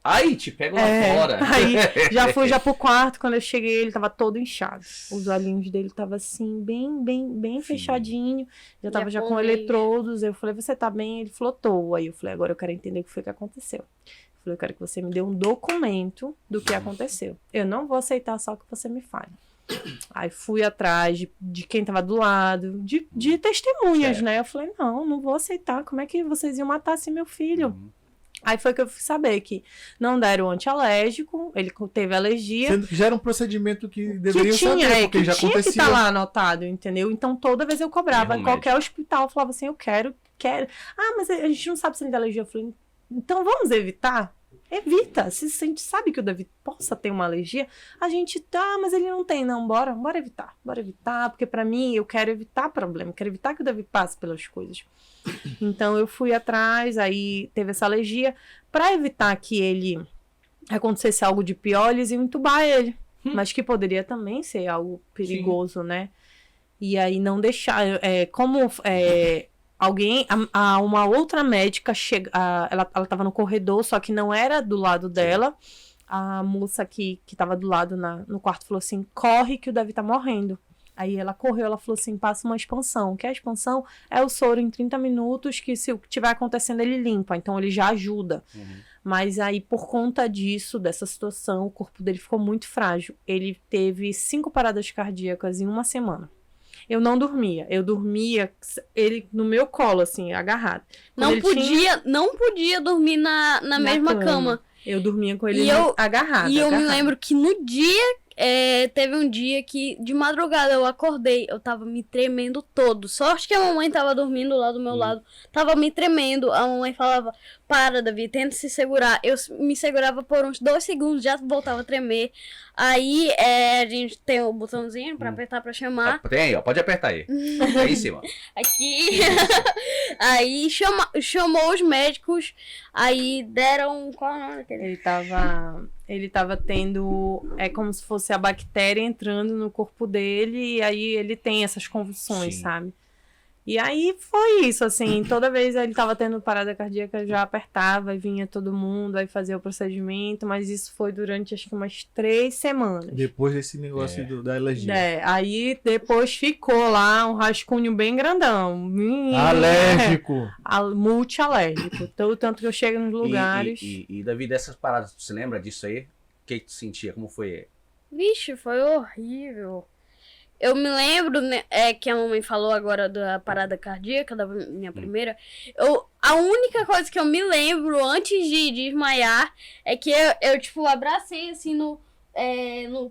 Aí, te pega lá fora. Aí já fui já pro quarto, quando eu cheguei ele tava todo inchado. Os olhinhos dele tava assim, bem fechadinho. Já tava já com apontei. eletrodos. Eu falei, você tá bem? Ele falou, tô. Aí eu falei, agora eu quero entender o que foi que aconteceu. Eu falei, eu quero que você me dê um documento do que aconteceu. Eu não vou aceitar só que você me fale. Aí fui atrás de quem tava do lado, de testemunhas, né? Eu falei, não vou aceitar. Como é que vocês iam matar assim meu filho? Uhum. Aí foi que eu fui saber que não deram antialérgico, ele teve alergia. Sendo que já era um procedimento que Que deveriam tinha, saber, porque que já tinha que acontecia. estar lá anotado, entendeu? Então toda vez eu cobrava, Erro em qualquer hospital, eu falava assim, eu quero. Ah, mas a gente não sabe se ele tem alergia. Eu falei, então vamos evitar? Evita. Se a gente sabe que o Davi possa ter uma alergia, a gente tá, mas ele não tem, não. Bora evitar. Bora evitar, porque pra mim eu quero evitar problema, eu quero evitar que o Davi passe pelas coisas. Então eu fui atrás, aí teve essa alergia. Pra evitar que ele acontecesse algo de pior, eles iam entubar ele. Mas que poderia também ser algo perigoso, né? E aí não deixar. Uma outra médica ela tava no corredor, só que não era do lado dela. A moça que tava do lado no quarto falou assim: corre que o Davi tá morrendo. Aí ela correu, ela falou assim: passa uma expansão. O que é a expansão? É o soro em 30 minutos, que se o que tiver acontecendo ele limpa, então ele já ajuda. Uhum. Mas aí, por conta disso, dessa situação, o corpo dele ficou muito frágil. Ele teve 5 paradas cardíacas em uma semana. Eu não dormia. Eu dormia ele no meu colo, assim, agarrado. Quando Não podia dormir na mesma cama. Eu dormia com ele E eu agarrado. E eu me agarrado. lembro que no dia teve um dia que, de madrugada, eu acordei, eu tava me tremendo todo. Sorte que a mamãe tava dormindo lá do meu lado, tava me tremendo. A mamãe falava, para, Davi, tenta se segurar. Eu me segurava por uns 2 segundos, já voltava a tremer. Aí, a gente tem o botãozinho pra apertar pra chamar. Tem aí, ó, pode apertar aí. Aí em cima. Aqui. Aí, chamou os médicos, aí deram... Qual é o nome daquele? Ele tava tendo, como se fosse a bactéria entrando no corpo dele, e aí ele tem essas convulsões, Sim. sabe? E aí foi isso, assim, toda vez ele tava tendo parada cardíaca, já apertava, e vinha todo mundo, aí fazia o procedimento, mas isso foi durante acho que umas 3 semanas. Depois desse negócio da alergia. Aí depois ficou lá um rascunho bem grandão. Alérgico. Multialérgico. Então, tanto que eu chego nos lugares. E Davi, dessas paradas, você lembra disso aí? O que tu sentia? Como foi? Vixe, foi horrível. Eu me lembro, né, que a mamãe falou agora da parada cardíaca, da minha primeira. A única coisa que eu me lembro antes de desmaiar é que eu tipo, abracei assim no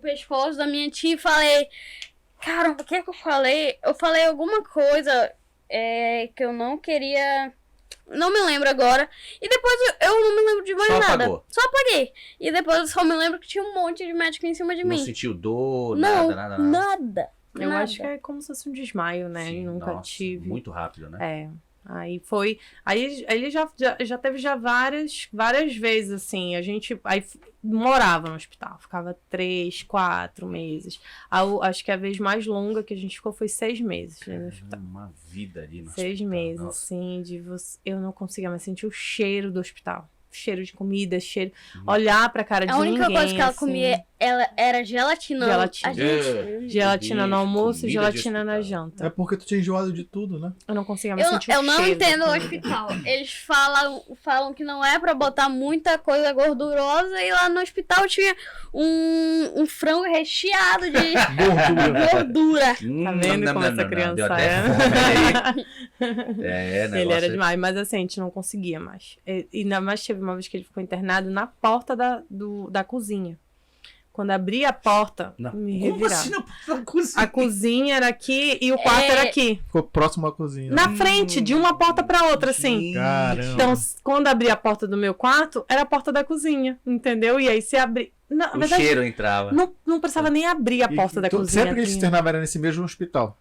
pescoço da minha tia e falei... Caramba, o que é que eu falei? Eu falei alguma coisa que eu não queria... Não me lembro agora. E depois eu não me lembro de mais Só nada. apagou. Só apaguei. E depois eu só me lembro que tinha um monte de médico em cima de Não mim. sentiu dor, Não, nada? nada. Eu Nada. acho que é como se fosse um desmaio, né? Sim, Nunca nossa, tive. muito rápido, né? Aí foi. Aí ele já teve várias vezes, assim. A gente morava no hospital, ficava 3, 4 meses. Acho que a vez mais longa que a gente ficou foi 6 meses, né, no hospital. Uma vida ali no 6 hospital, meses, nossa. assim, eu não conseguia mais sentir o cheiro do hospital. Cheiro de comida, olhar pra cara de A ninguém. única coisa que ela assim. comia era gelatina. Gelatina. A gente... Gelatina no Bicho, almoço e comida de gelatina na hospital. janta. É porque tu tinha enjoado de tudo, né? Eu não conseguia mais sentir o Eu não cheiro da entendo o comida. hospital. Eles falam que não é pra botar muita coisa gordurosa e lá no hospital tinha um frango recheado de gordura. Tá vendo como essa criança deu até é? fome aí. Ele era demais, mas assim, a gente não conseguia mais. E ainda mais teve uma vez que ele ficou internado na porta da cozinha. Quando abria a porta, me Como revirava. assim na cozinha? A cozinha era aqui e o quarto era aqui. Ficou próximo à cozinha. Na frente, de uma porta pra outra, assim. Caramba. Então, quando abria a porta do meu quarto, era a porta da cozinha, entendeu? E aí se abria... Na O verdade, cheiro entrava. não precisava nem abrir a porta da cozinha. Sempre que ele se internava era nesse mesmo hospital.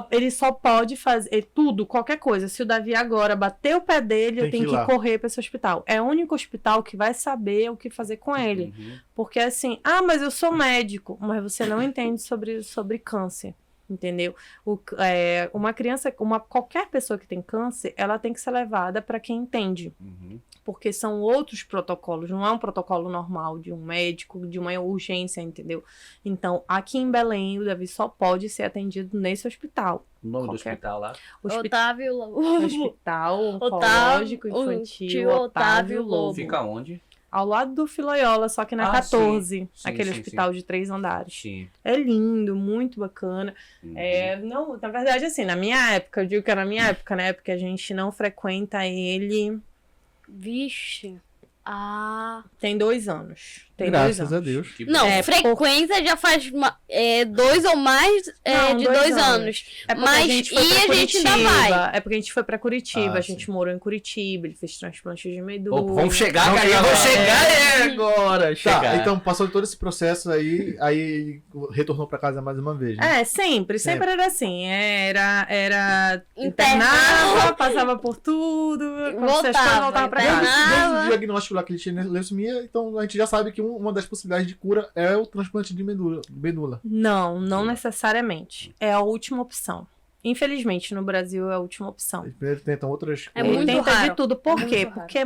Ele só pode fazer tudo, qualquer coisa. Se o Davi agora bater o pé dele, eu Tem que tenho ir lá. que correr pra esse hospital. É o único hospital que vai saber o que fazer com ele. Uhum. Porque assim, mas eu sou médico, mas você não entende sobre câncer. Entendeu? Uma criança, qualquer pessoa que tem câncer, ela tem que ser levada para quem entende. Uhum. Porque são outros protocolos, não é um protocolo normal de um médico, de uma urgência, entendeu? Então, aqui em Belém, o Davi só pode ser atendido nesse hospital. O nome do Qualquer- hospital lá? Hospital Oncológico Infantil Otávio Lobo. Fica onde? Ao lado do Filoiola, só que na Ah, 14, sim. Sim, aquele sim, hospital de 3 andares. Sim. É lindo, muito bacana. Uhum. Não, na verdade, assim, na minha época, eu digo que é na minha época, né? Porque a gente não frequenta ele Vixe. tem 2 anos. Tem 2 Graças anos. a Deus. Que Não, É, frequência já faz 2 ou mais Não, de 2 2 anos. É porque Mas a gente foi e pra a gente ainda Curitiba. vai. É porque a gente foi pra Curitiba, Ah, a gente sim. morou em Curitiba, ele fez transplante de medula. Opa, vamos chegar, Vamos cara. chegar Vamos lá. chegar agora. Tá, então passou todo esse processo aí retornou pra casa mais uma vez, né? Sempre era assim. Era Internava. internava, passava por tudo, voltava pra internava. casa. Desde o diagnóstico lá que ele tinha leucemia, então a gente já sabe que uma das possibilidades de cura é o transplante de medula. Não necessariamente. É a última opção. Infelizmente, no Brasil é a última opção. Eles primeiro tentam outras É coisas. muito Tenta raro. de tudo. Por É quê? muito raro. Porque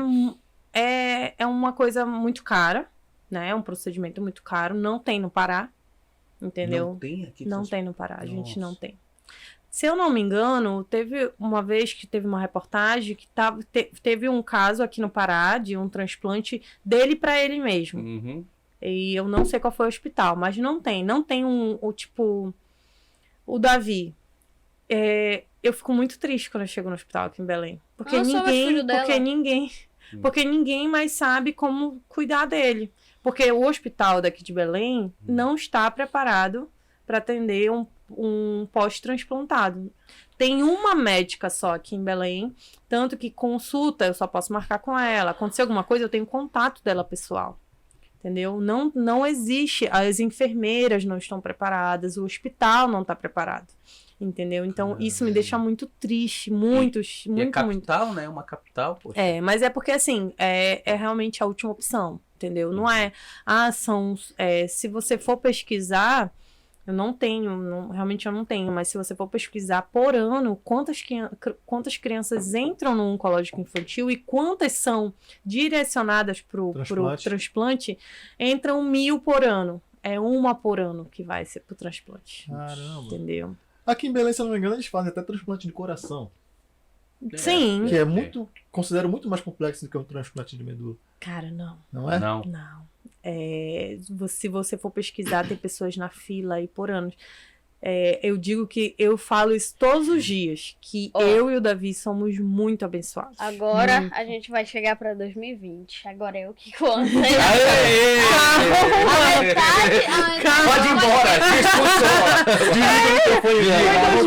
é uma coisa muito cara, né? É um procedimento muito caro. Não tem no Pará, entendeu? Não tem aqui. Não tem no Pará, a gente Nossa. não tem. Se eu não me engano, teve uma vez que teve uma reportagem que teve um caso aqui no Pará de um transplante dele pra ele mesmo. Uhum. E eu não sei qual foi o hospital, mas não tem o Davi. Eu fico muito triste quando eu chego no hospital aqui em Belém. Porque Eu sou filho dela. ninguém mais sabe como cuidar dele. Porque o hospital daqui de Belém não está preparado para atender um pós-transplantado. Tem uma médica só aqui em Belém, tanto que consulta eu só posso marcar com ela. Aconteceu alguma coisa, eu tenho contato dela pessoal. Entendeu? Não existe, as enfermeiras não estão preparadas, o hospital não está preparado. Entendeu? Então, isso me deixa muito triste, muito. E é capital, né? Uma capital, poxa. Mas é porque, assim, é realmente a última opção, entendeu? Não é, se você for pesquisar, eu não tenho, realmente eu não tenho, mas se você for pesquisar por ano, quantas crianças entram no oncológico infantil e quantas são direcionadas pro transplante, entram 1.000 por ano. É uma por ano que vai ser pro transplante. Caramba. Entendeu? Aqui em Belém, se eu não me engano, eles fazem até transplante de coração. Sim. Que é considero muito mais complexo do que um transplante de medula. Cara, não. Não é? Não. Se você for pesquisar, tem pessoas na fila aí por anos. Eu digo que eu falo isso todos os dias, que eu e o Davi somos muito abençoados. Agora a gente vai chegar pra 2020. Agora eu que conto. Pode ir embora, Foi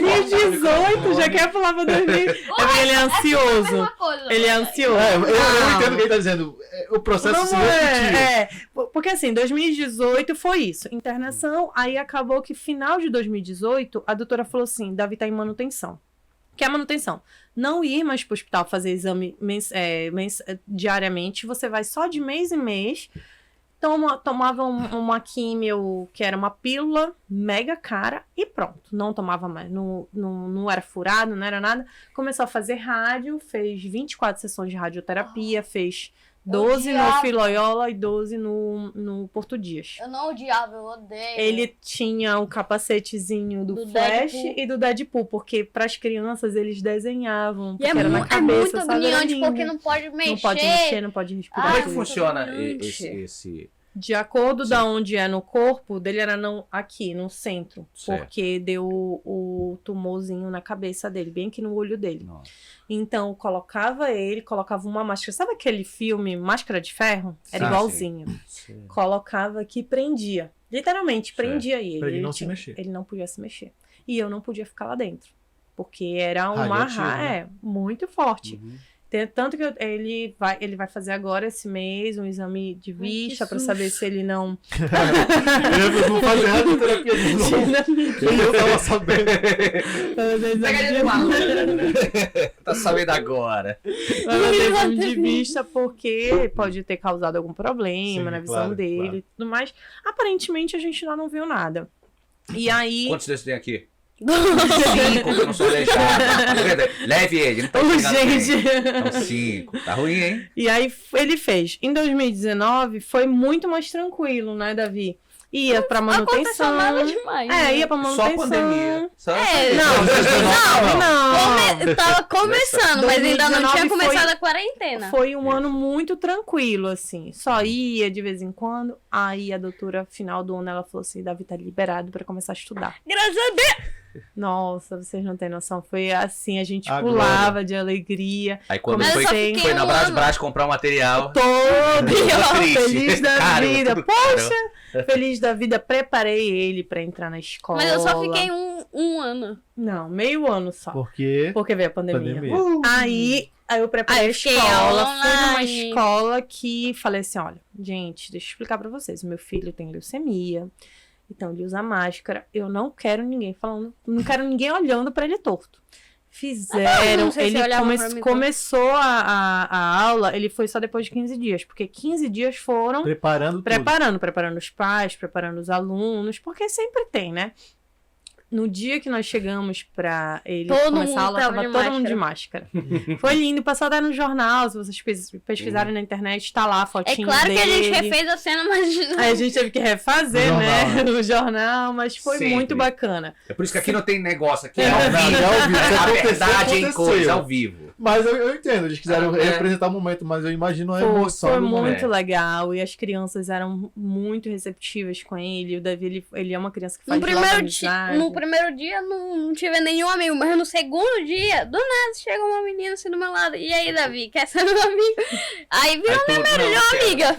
2018, já quer falar pra 2020. Ele é ansioso. Ele é ansioso. Eu entendo o que ele tá dizendo. O processo se repetiu. Porque assim, 2018 foi isso. Internação, aí acabou que final de 2018, a doutora falou assim, Davi tá em manutenção. Que é a manutenção? Não ir mais pro hospital fazer exame diariamente, você vai só de mês em mês, tomava uma químio, que era uma pílula mega cara, e pronto. Não tomava mais, não era furado, não era nada. Começou a fazer rádio, fez 24 sessões de radioterapia, fez 12 no Filoiola e 12 no Porto Dias. Eu não odiava, eu odeio. Ele tinha o capacetezinho do Flash Deadpool. e do Deadpool, porque para as crianças eles desenhavam. E é era na cabeça, muito sabe? agoniante, Era porque lindo. não pode mexer. Não pode mexer, não pode respirar. Como é que Ai, funciona agoniante. esse... De acordo da onde é no corpo, dele era aqui, no centro. Certo. Porque deu o tumorzinho na cabeça dele, bem aqui no olho dele. Nossa. Então, colocava uma máscara. Sabe aquele filme Máscara de Ferro? Era igualzinho. Sim. Colocava aqui e prendia. Literalmente, prendia ele. Pra ele não se mexer. Ele não podia se mexer. E eu não podia ficar lá dentro. Porque era uma Radioativo, né? muito forte. Uhum. Tanto que ele vai fazer agora esse mês um exame de vista pra saber se ele não... Eu vou fazer radioterapia de novo. Eu tava sabendo. Pega ele de maluco. Tá sabendo agora. Vai fazer exame de vista porque pode ter causado algum problema Sim, na visão claro, dele claro. e tudo mais. Aparentemente a gente ainda não viu nada. E aí... Quantos desses tem aqui? 5, que eu não sou aleijado. Leve ele, não tá Gente. Então 5. Tá ruim, hein? E aí ele fez. Em 2019 foi muito mais tranquilo, né, Davi? Ia pra Aconteceu manutenção. nada demais. né? Ia pra manutenção. Só pandemia. Só Não. Tava começando, mas ainda não 2019 tinha começado foi- a quarentena. Foi um ano muito tranquilo, assim. Só ia de vez em quando. Aí a doutora, final do ano, ela falou assim: Davi tá liberado pra começar a estudar. Graças a Deus. Nossa, vocês não têm noção. Foi assim, a gente Agora. pulava de alegria. Aí quando Mas eu só foi fiquei na um Brás ano. Brás comprar o material. Todo Triste. feliz da Caro, vida. tudo Poxa, feliz da vida. Preparei ele pra entrar na escola. Mas eu só fiquei um ano. Não, meio ano só. Porque Porque veio a pandemia. pandemia. Aí eu preparei Aí a fiquei escola. Fui numa online. escola que falei assim: olha, gente, deixa eu explicar pra vocês. O meu filho tem leucemia. Então ele usa máscara. Eu não quero ninguém falando. Não quero ninguém olhando pra ele torto. Fizeram. não sei se Ele olhava pra mim começou a aula. Ele foi só depois de 15 dias. Porque 15 dias foram preparando tudo. preparando os pais, preparando os alunos. Porque sempre tem, né? No dia que nós chegamos pra ele Todo começar mundo a aula, tava tava de todo mundo de máscara. Foi lindo, passou até no jornal, se vocês pesquisarem na internet, tá lá a É fotinho claro dele. que a gente refez a cena, mas. Aí a gente teve que refazer, Jornal, né, né? o jornal, mas foi Sempre. muito bacana. É por isso que aqui não tem negócio, aqui é Não, ao vivo. é ao vivo. Se A acontecer, verdade em aconteceu. coisa, ao vivo. Mas eu entendo, eles quiseram É. representar o momento, mas eu imagino a Foi emoção do momento. muito legal. E as crianças eram muito receptivas com ele. O Davi, ele é uma criança que faz No logo primeiro, amizade. no primeiro dia não tive nenhum amigo, mas no segundo dia, do nada, chega uma menina assim do meu lado. E aí, Davi, quer ser meu amigo? Aí virou minha melhor amiga.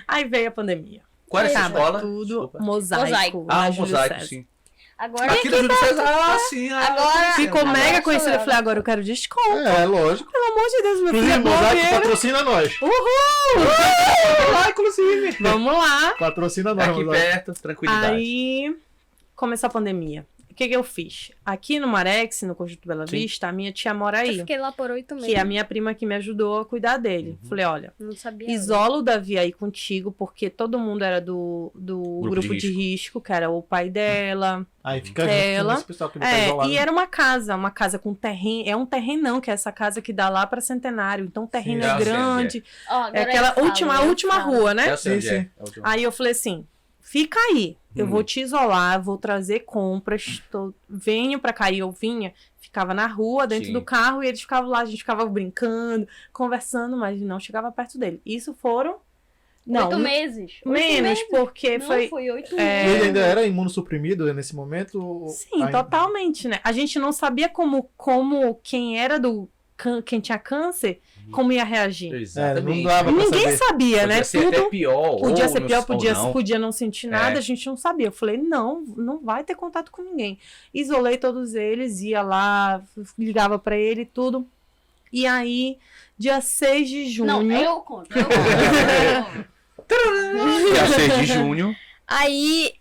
Aí veio a pandemia. Qual era essa Acaba escola? tudo Desculpa. mosaico. Ah, na o Júlio mosaico, César. sim. Agora Aqui do Júlio César, sim. Agora- Ficou Agora mega sou conhecida. Eu eu. falei, agora eu quero desconto. É, lógico. Pelo amor de Deus, meu filho Inclusive, é Mosaico blogueiro. patrocina nós. Lá, inclusive. Vamos lá. Patrocina nós, Aqui Mosaico. perto, tranquilidade. Aí começou a pandemia. O que eu fiz? Aqui no Marex, no Conjunto Bela Sim. Vista, a minha tia mora eu aí. fiquei lá por 8 meses. Que é a minha prima que me ajudou a cuidar dele. Falei, olha, Não sabia. isola o Davi aí contigo, porque todo mundo era do grupo de risco, que era o pai dela. Aí fica junto Ela- com esse pessoal que não tá isolado. E era uma casa com terreno. É um terrenão, que é essa casa que dá lá pra Centenário. Então o terreno Sim, é eu sei grande. Ó, agora É aquela eu falo, última eu falo. rua, né? Eu sei onde Sim, é. sim. É o último. Aí eu falei assim, fica aí, eu vou te isolar, vou trazer compras, venho pra cá. E eu vinha, ficava na rua, dentro Sim. do carro, e eles ficavam lá, a gente ficava brincando, conversando, mas não chegava perto dele. Isso foram... Não, 8 meses. 8 menos, meses. porque Não, foi... foi 8 é, meses. Ele ainda era imunossuprimido nesse momento? ou Sim, ainda? totalmente, né? A gente não sabia como quem era quem tinha câncer, como ia reagir. Exatamente. não dava pra Ninguém saber. sabia, Podia né? ser até pior. Podia ou ser não- pior, ou não. podia não sentir nada, É. a gente não sabia. Eu falei, não vai ter contato com ninguém. Isolei todos eles, ia lá, ligava pra ele e tudo. E aí, dia 6 de junho... Não, eu conto. Eu conto. Dia 6 de junho. Aí,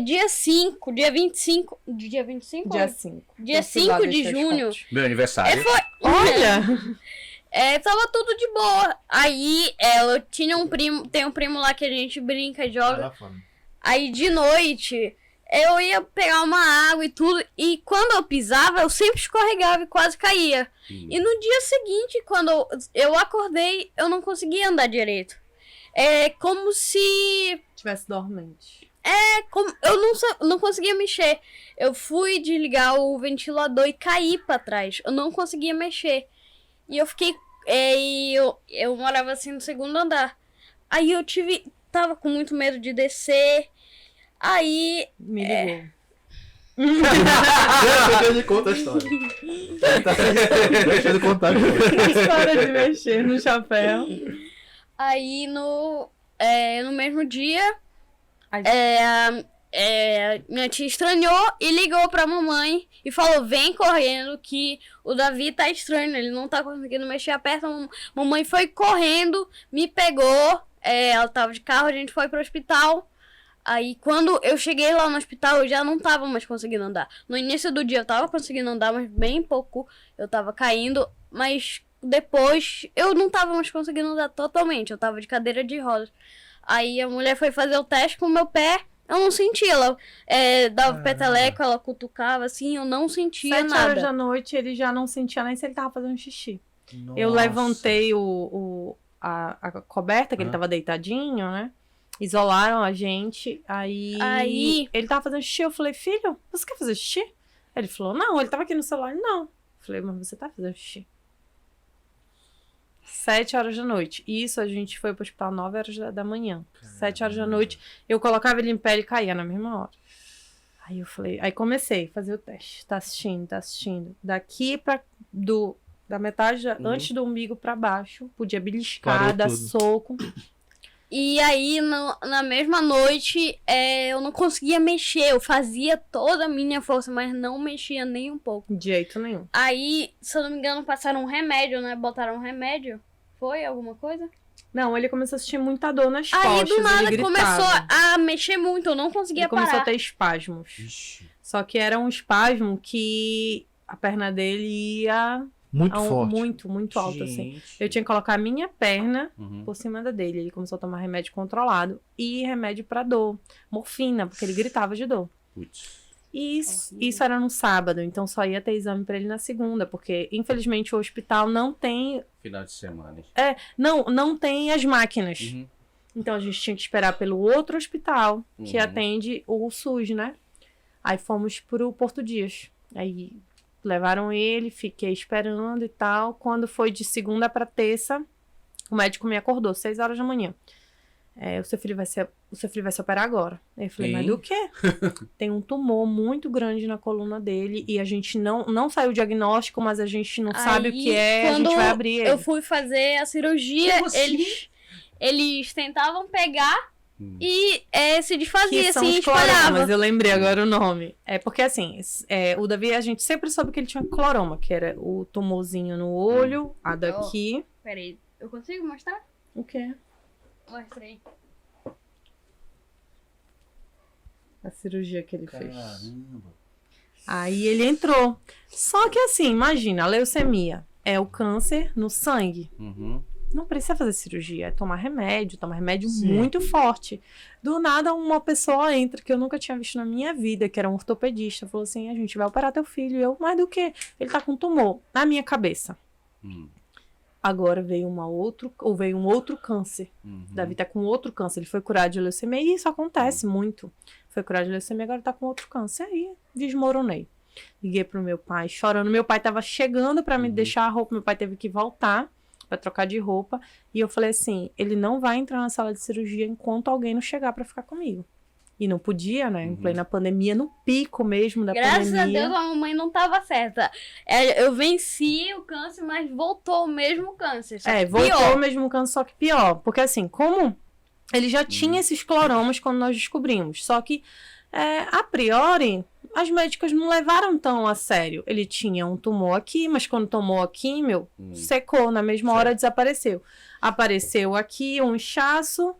dia 5, dia 25. Dia 25? Dia 5. Dia 5 de junho. Meu aniversário. Olha! Tava tudo de boa. Aí, eu tinha um primo, tem um primo lá que a gente brinca e joga. Era fome. Aí, de noite, eu ia pegar uma água e tudo. E quando eu pisava, eu sempre escorregava e quase caía. E no dia seguinte, quando eu acordei, eu não conseguia andar direito. É como se... Tivesse dormente. Eu não conseguia mexer. Eu fui desligar o ventilador e caí pra trás. Eu não conseguia mexer. E eu fiquei... eu morava assim no segundo andar. Aí tava com muito medo de descer. Aí... Me ligou. Deixa ele conta a história. Deixa ele contar a história. História de mexer no chapéu. Aí no mesmo dia, Ai. minha tia estranhou e ligou pra mamãe e falou: vem correndo que o Davi tá estranho, ele não tá conseguindo mexer a perna. Mamãe foi correndo, me pegou, ela tava de carro, a gente foi pro hospital. Aí quando eu cheguei lá no hospital, eu já não tava mais conseguindo andar. No início do dia eu tava conseguindo andar, mas bem pouco eu tava caindo, mas depois eu não tava mais conseguindo andar totalmente, eu tava de cadeira de rodas. Aí a mulher foi fazer o teste com o meu pé, eu não sentia. Ela dava peteleco, ela cutucava assim, eu não sentia 7 horas da nada. noite, ele já não sentia nem se ele tava fazendo xixi. Eu levantei a coberta, que ele tava deitadinho, né? Isolaram a gente, aí ele tava fazendo xixi. Eu falei, filho, você quer fazer xixi? Ele falou, não, ele tava aqui no celular. Não. Eu falei, mas você tá fazendo xixi? 7 horas da noite. Isso a gente foi pro hospital 9 horas da manhã. 7 horas da noite. Eu colocava ele em pé e caía na mesma hora. Aí eu falei, aí comecei a fazer o teste. Tá assistindo. Daqui da metade, antes do umbigo pra baixo, podia beliscar, Parou dar tudo. soco. E aí, na mesma noite, eu não conseguia mexer. Eu fazia toda a minha força, mas não mexia nem um pouco. De jeito nenhum. Aí, se eu não me engano, passaram um remédio, né? Botaram um remédio. Foi alguma coisa? Não, ele começou a sentir muita dor nas Aí, costas. do nada, ele gritava. começou a mexer muito. Eu não conseguia Ele começou parar. a ter espasmos. Ixi. Só que era um espasmo que a perna dele ia Muito forte. muito alto, assim. Gente. Eu tinha que colocar a minha perna Uhum. por cima da dele. Ele começou a tomar remédio controlado e remédio pra dor. Morfina, porque ele gritava de dor. Putz. E isso era no sábado, então só ia ter exame pra ele na segunda, porque infelizmente o hospital não tem, Final de semana. não tem as máquinas. Uhum. Então a gente tinha que esperar pelo outro hospital que Uhum. atende o SUS, né? Aí fomos pro Porto Dias. Aí Levaram ele, fiquei esperando e tal. Quando foi de segunda pra terça, o médico me acordou, 6 horas da manhã. O seu filho vai se operar agora. Aí eu falei, Sim. mas do quê? Tem um tumor muito grande na coluna dele e a gente não saiu o diagnóstico, mas a gente não sabe o que é, a gente quando vai abrir ele. eu fui fazer a cirurgia, Como assim? eles tentavam pegar e se desfazia, Que são assim, os cloromas, espalhava. eu lembrei agora o nome. É porque assim, o Davi, a gente sempre soube que ele tinha cloroma, que era o tumorzinho no olho, a daqui. Peraí, eu consigo mostrar? O quê? Mostrei. A cirurgia que ele fez. Caramba. Aí ele entrou. Só que assim, imagina, a leucemia é o câncer no sangue. Uhum. Não precisa fazer cirurgia, é tomar remédio Sim. muito forte. Do nada, uma pessoa entra que eu nunca tinha visto na minha vida, que era um ortopedista, falou assim: a gente vai operar teu filho. E eu, mas do quê? Ele tá com tumor na minha cabeça. Agora veio um outro câncer. Uhum. Davi tá com outro câncer. Ele foi curado de leucemia e isso acontece muito. Foi curado de leucemia, agora tá com outro câncer. Aí desmoronei. Liguei pro meu pai chorando. Meu pai tava chegando pra me deixar a roupa. Meu pai teve que voltar pra trocar de roupa. E eu falei assim: ele não vai entrar na sala de cirurgia enquanto alguém não chegar pra ficar comigo. E não podia, né? Em plena pandemia, no pico mesmo da Graças pandemia. a Deus a mamãe não tava certa. Eu venci o câncer, mas voltou o mesmo câncer. Só que Voltou pior. o mesmo câncer, só que pior. Porque assim, como ele já tinha esses cloromas quando nós descobrimos. Só que, a priori, as médicas não levaram tão a sério. Ele tinha um tumor aqui, mas quando tomou a químio, secou. Na mesma hora desapareceu. Apareceu aqui um inchaço.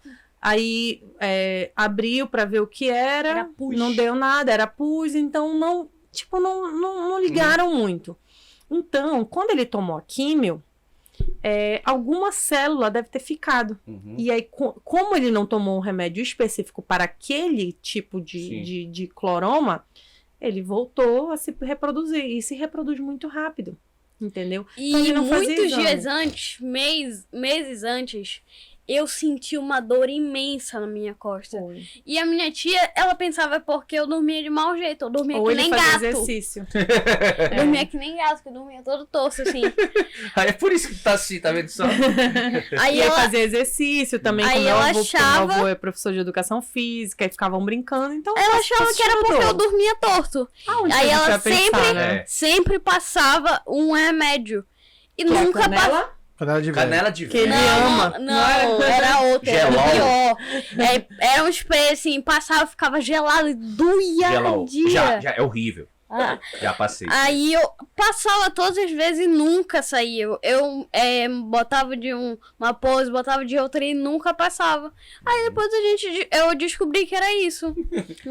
Aí abriu pra ver o que era. Era pus. Não deu nada, era pus. Então não ligaram muito. Então, quando ele tomou a químio, alguma célula deve ter ficado. Uhum. E aí, como ele não tomou um remédio específico para aquele tipo Sim. de cloroma, ele voltou a se reproduzir. E se reproduz muito rápido. Entendeu? Então, E ele não fazia muitos exame. dias antes, meses antes, eu senti uma dor imensa na minha costa. Foi. E a minha tia, ela pensava porque eu dormia de mau jeito. Eu dormia Ou que ele nem fazia gato. exercício. Eu dormia que nem gato, que eu dormia todo torto, assim. Aí é por isso que tá assim, tá vendo só? Aí E aí ela... fazia exercício também Aí com meu ela avô, porque achava- meu avô é professor de educação física, e ficavam brincando, então... Ela achava que era porque eu dormia torto. Aonde Aí que a gente ela vai pensar, sempre- né? Sempre passava um remédio. E Que é a nunca canela? passava. Canela de velho. Canela de Que ele velho. ama. Não, era outra, era Gelol. pior. Era um spray assim, passava, ficava gelado e doía Gelol. o dia. Já é horrível. Ah. Já passei. Aí eu passava todas as vezes e nunca saía. Eu botava de uma pose, botava de outra e nunca passava. Aí depois eu descobri que era isso.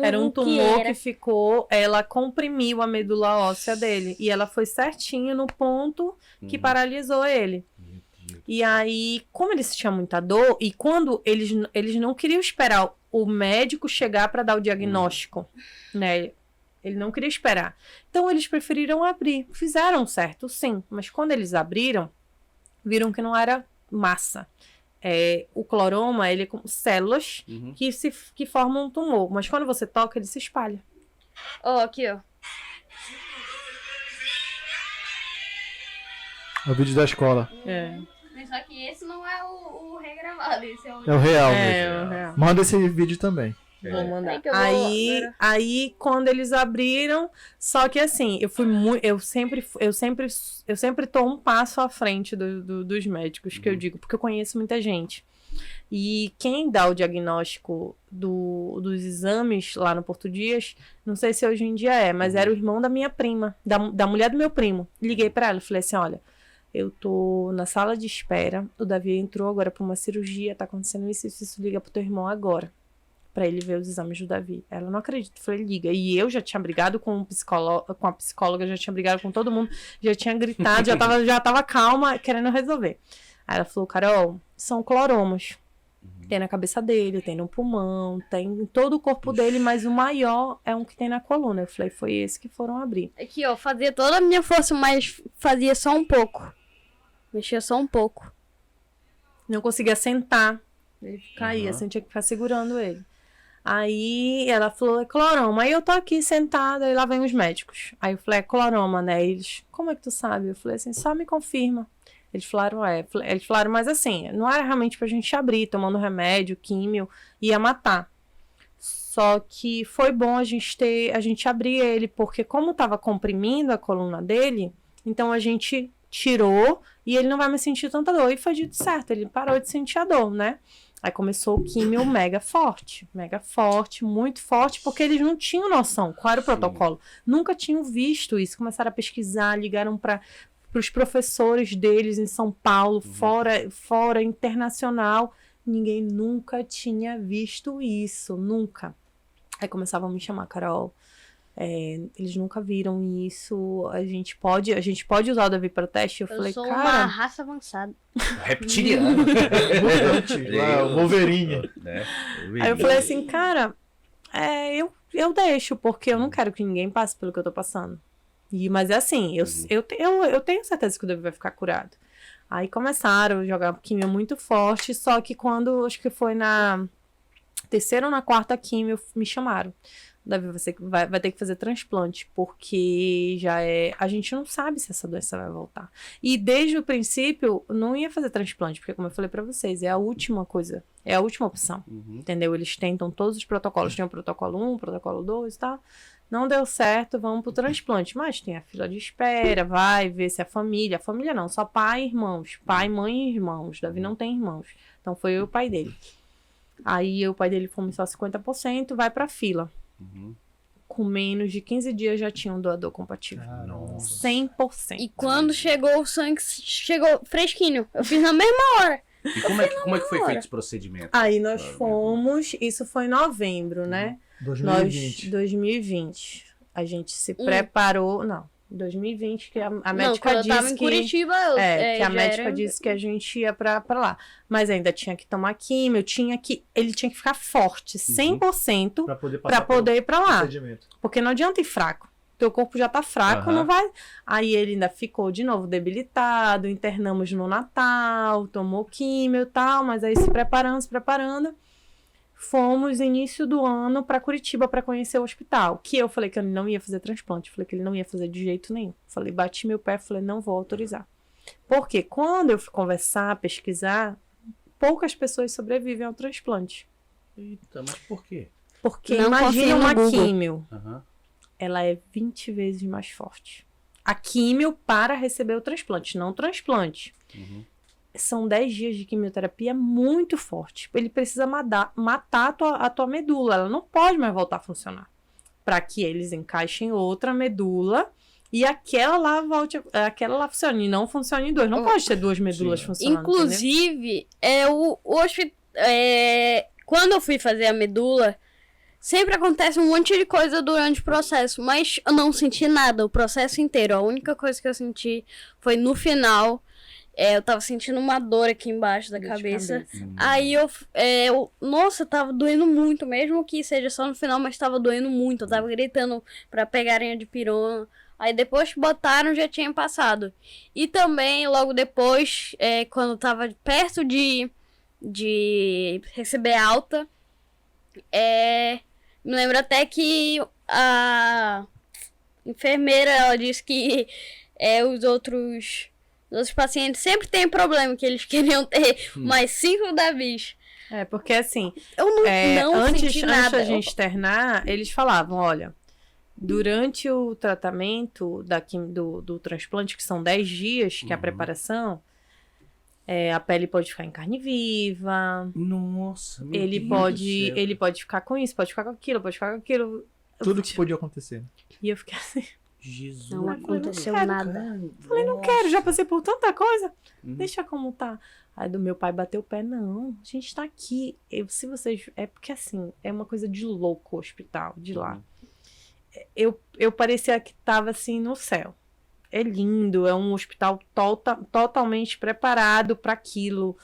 Era um O que tumor era. que ficou, ela comprimiu a medula óssea dele, e ela foi certinho no ponto que paralisou ele. Meu Deus. E aí, como ele sentia muita dor, e quando eles não queriam esperar o médico chegar para dar o diagnóstico, né? Ele não queria esperar. Então, eles preferiram abrir. Fizeram certo, sim. Mas quando eles abriram, viram que não era massa. O cloroma, ele é com células Uhum. que formam um tumor. Mas quando você toca, ele se espalha. Ó, aqui, ó. É o vídeo da escola. Só que esse não é o regravado, esse é o... É o real. É, o real. Manda esse vídeo também. Vou mandar. Aí que eu vou- Aí, quando eles abriram, só que assim, eu sempre tô um passo à frente dos médicos, que eu digo, porque eu conheço muita gente. E quem dá o diagnóstico dos exames lá no Porto Dias, não sei se hoje em dia mas era o irmão da minha prima, da mulher do meu primo. Liguei pra ela e falei assim: olha, eu tô na sala de espera, o Davi entrou agora pra uma cirurgia, tá acontecendo isso, liga pro teu irmão agora. Pra ele ver os exames do Davi. Ela não acredita. Eu falei, liga. E eu já tinha brigado com a psicóloga, já tinha brigado com todo mundo, já tinha gritado, já tava calma, querendo resolver. Aí ela falou, Carol, são cloromas. Tem na cabeça dele, tem no pulmão, tem em todo o corpo dele, mas o maior é um que tem na coluna. Eu falei, foi esse que foram abrir. Aqui, ó, fazia toda a minha força, mas fazia só um pouco. Mexia só um pouco. Não conseguia sentar. Ele caía, Uhum. assim, tinha que ficar segurando ele. Aí ela falou, é cloroma. Aí eu tô aqui sentada e lá vem os médicos. Aí eu falei, é cloroma, né? Eles, como é que tu sabe? Eu falei assim, só me confirma. Eles falaram, Eles falaram, mas assim, não era realmente pra gente abrir, tomando remédio, químio, ia matar. Só que foi bom a gente abrir ele, porque como tava comprimindo a coluna dele, então a gente tirou e ele não vai mais sentir tanta dor. E foi dito certo, ele parou de sentir a dor, né? Aí começou o químio mega forte, muito forte, porque eles não tinham noção qual era o protocolo. Nunca tinham visto isso, começaram a pesquisar, ligaram para os professores deles em São Paulo, fora, internacional. Ninguém nunca tinha visto isso, nunca. Aí começavam a me chamar, Carol, eles nunca viram isso, a gente pode usar o Davi para teste? Eu falei, sou cara... uma raça avançada. Reptiliano. Mutante, lá, o Wolverine. Né? Aí eu falei assim, cara, eu deixo, porque eu não quero que ninguém passe pelo que eu tô passando. Mas é assim, eu tenho certeza que o Davi vai ficar curado. Aí começaram a jogar químio muito forte, só que quando, acho que foi na terceira ou na quarta químio, me chamaram. Davi, você vai ter que fazer transplante, porque a gente não sabe se essa doença vai voltar. E desde o princípio, não ia fazer transplante, porque como eu falei pra vocês, é a última coisa, é a última opção, entendeu? Eles tentam todos os protocolos, tem o protocolo 1, protocolo 2 e tal, não deu certo, vamos pro transplante, mas tem a fila de espera, vai ver se a família não, só pai e irmãos, pai, mãe e irmãos, Davi não tem irmãos, então foi eu e o pai dele. Aí o pai dele fomos só 50%, vai pra fila. Com menos de 15 dias já tinha um doador compatível. Nossa. 100%. E quando chegou o sangue, chegou fresquinho. Eu fiz na mesma hora. E como é que foi feito esse procedimento? Aí nós fomos, isso foi em novembro, né? 2020. 2020. A gente se preparou, não, 2020, que a Não, médica quando eu tava disse em Curitiba, eu que a já médica era... disse que a gente ia pra lá. Mas ainda tinha que tomar químio, ele tinha que ficar forte, 100%, Pra poder pra poder ir pra lá. procedimento. Porque não adianta ir fraco. Teu corpo já tá fraco, não vai... Aí ele ainda ficou de novo debilitado, internamos no Natal, tomou químio e tal, mas aí se preparando. Fomos início do ano pra Curitiba pra conhecer o hospital. Que eu falei que eu não ia fazer transplante, falei que ele não ia fazer de jeito nenhum. Falei, bati meu pé, falei, não vou autorizar. Porque quando eu fui conversar, pesquisar, poucas pessoas sobrevivem ao transplante. Eita, mas por quê? Porque Não imagina confia no uma Google. químio. Aham. Ela é 20 vezes mais forte. A químio para receber o transplante, não o transplante. São 10 dias de quimioterapia muito forte. Ele precisa matar a tua medula. Ela não pode mais voltar a funcionar. Para que eles encaixem outra medula e aquela lá funcione. E não funcione em duas. Não pode ter duas medulas funcionando. Inclusive, quando eu fui fazer a medula, sempre acontece um monte de coisa durante o processo, mas eu não senti nada o processo inteiro. A única coisa que eu senti foi no final. Eu tava sentindo uma dor aqui embaixo da cabeça. Aí nossa, tava doendo muito, mesmo que seja só no final, mas tava doendo muito. Eu tava gritando pra pegarem a dipirona. Aí depois que botaram, já tinha passado. E também, logo depois, quando tava perto de receber alta, me lembro até que a enfermeira, ela disse que os outros pacientes sempre têm problema, que eles queriam ter mais 5 Davis. Porque assim, Eu não antes senti nada. da gente internar, eles falavam, olha, durante o tratamento do transplante, que são 10 dias, que é a preparação, a pele pode ficar em carne viva. Nossa, meu Ele Deus pode, do céu. ele pode ficar com isso, pode ficar com aquilo, pode ficar com aquilo. Tudo que podia acontecer. E eu fiquei assim, Jesus. Não aconteceu quero, nada. falei, não quero, já passei por tanta coisa. Deixa como tá. Aí do meu pai bateu o pé, não, a gente tá aqui. Se vocês... porque assim, é uma coisa de louco o hospital, de lá. Eu parecia que tava assim no céu. É lindo, é um hospital totalmente preparado para aquilo.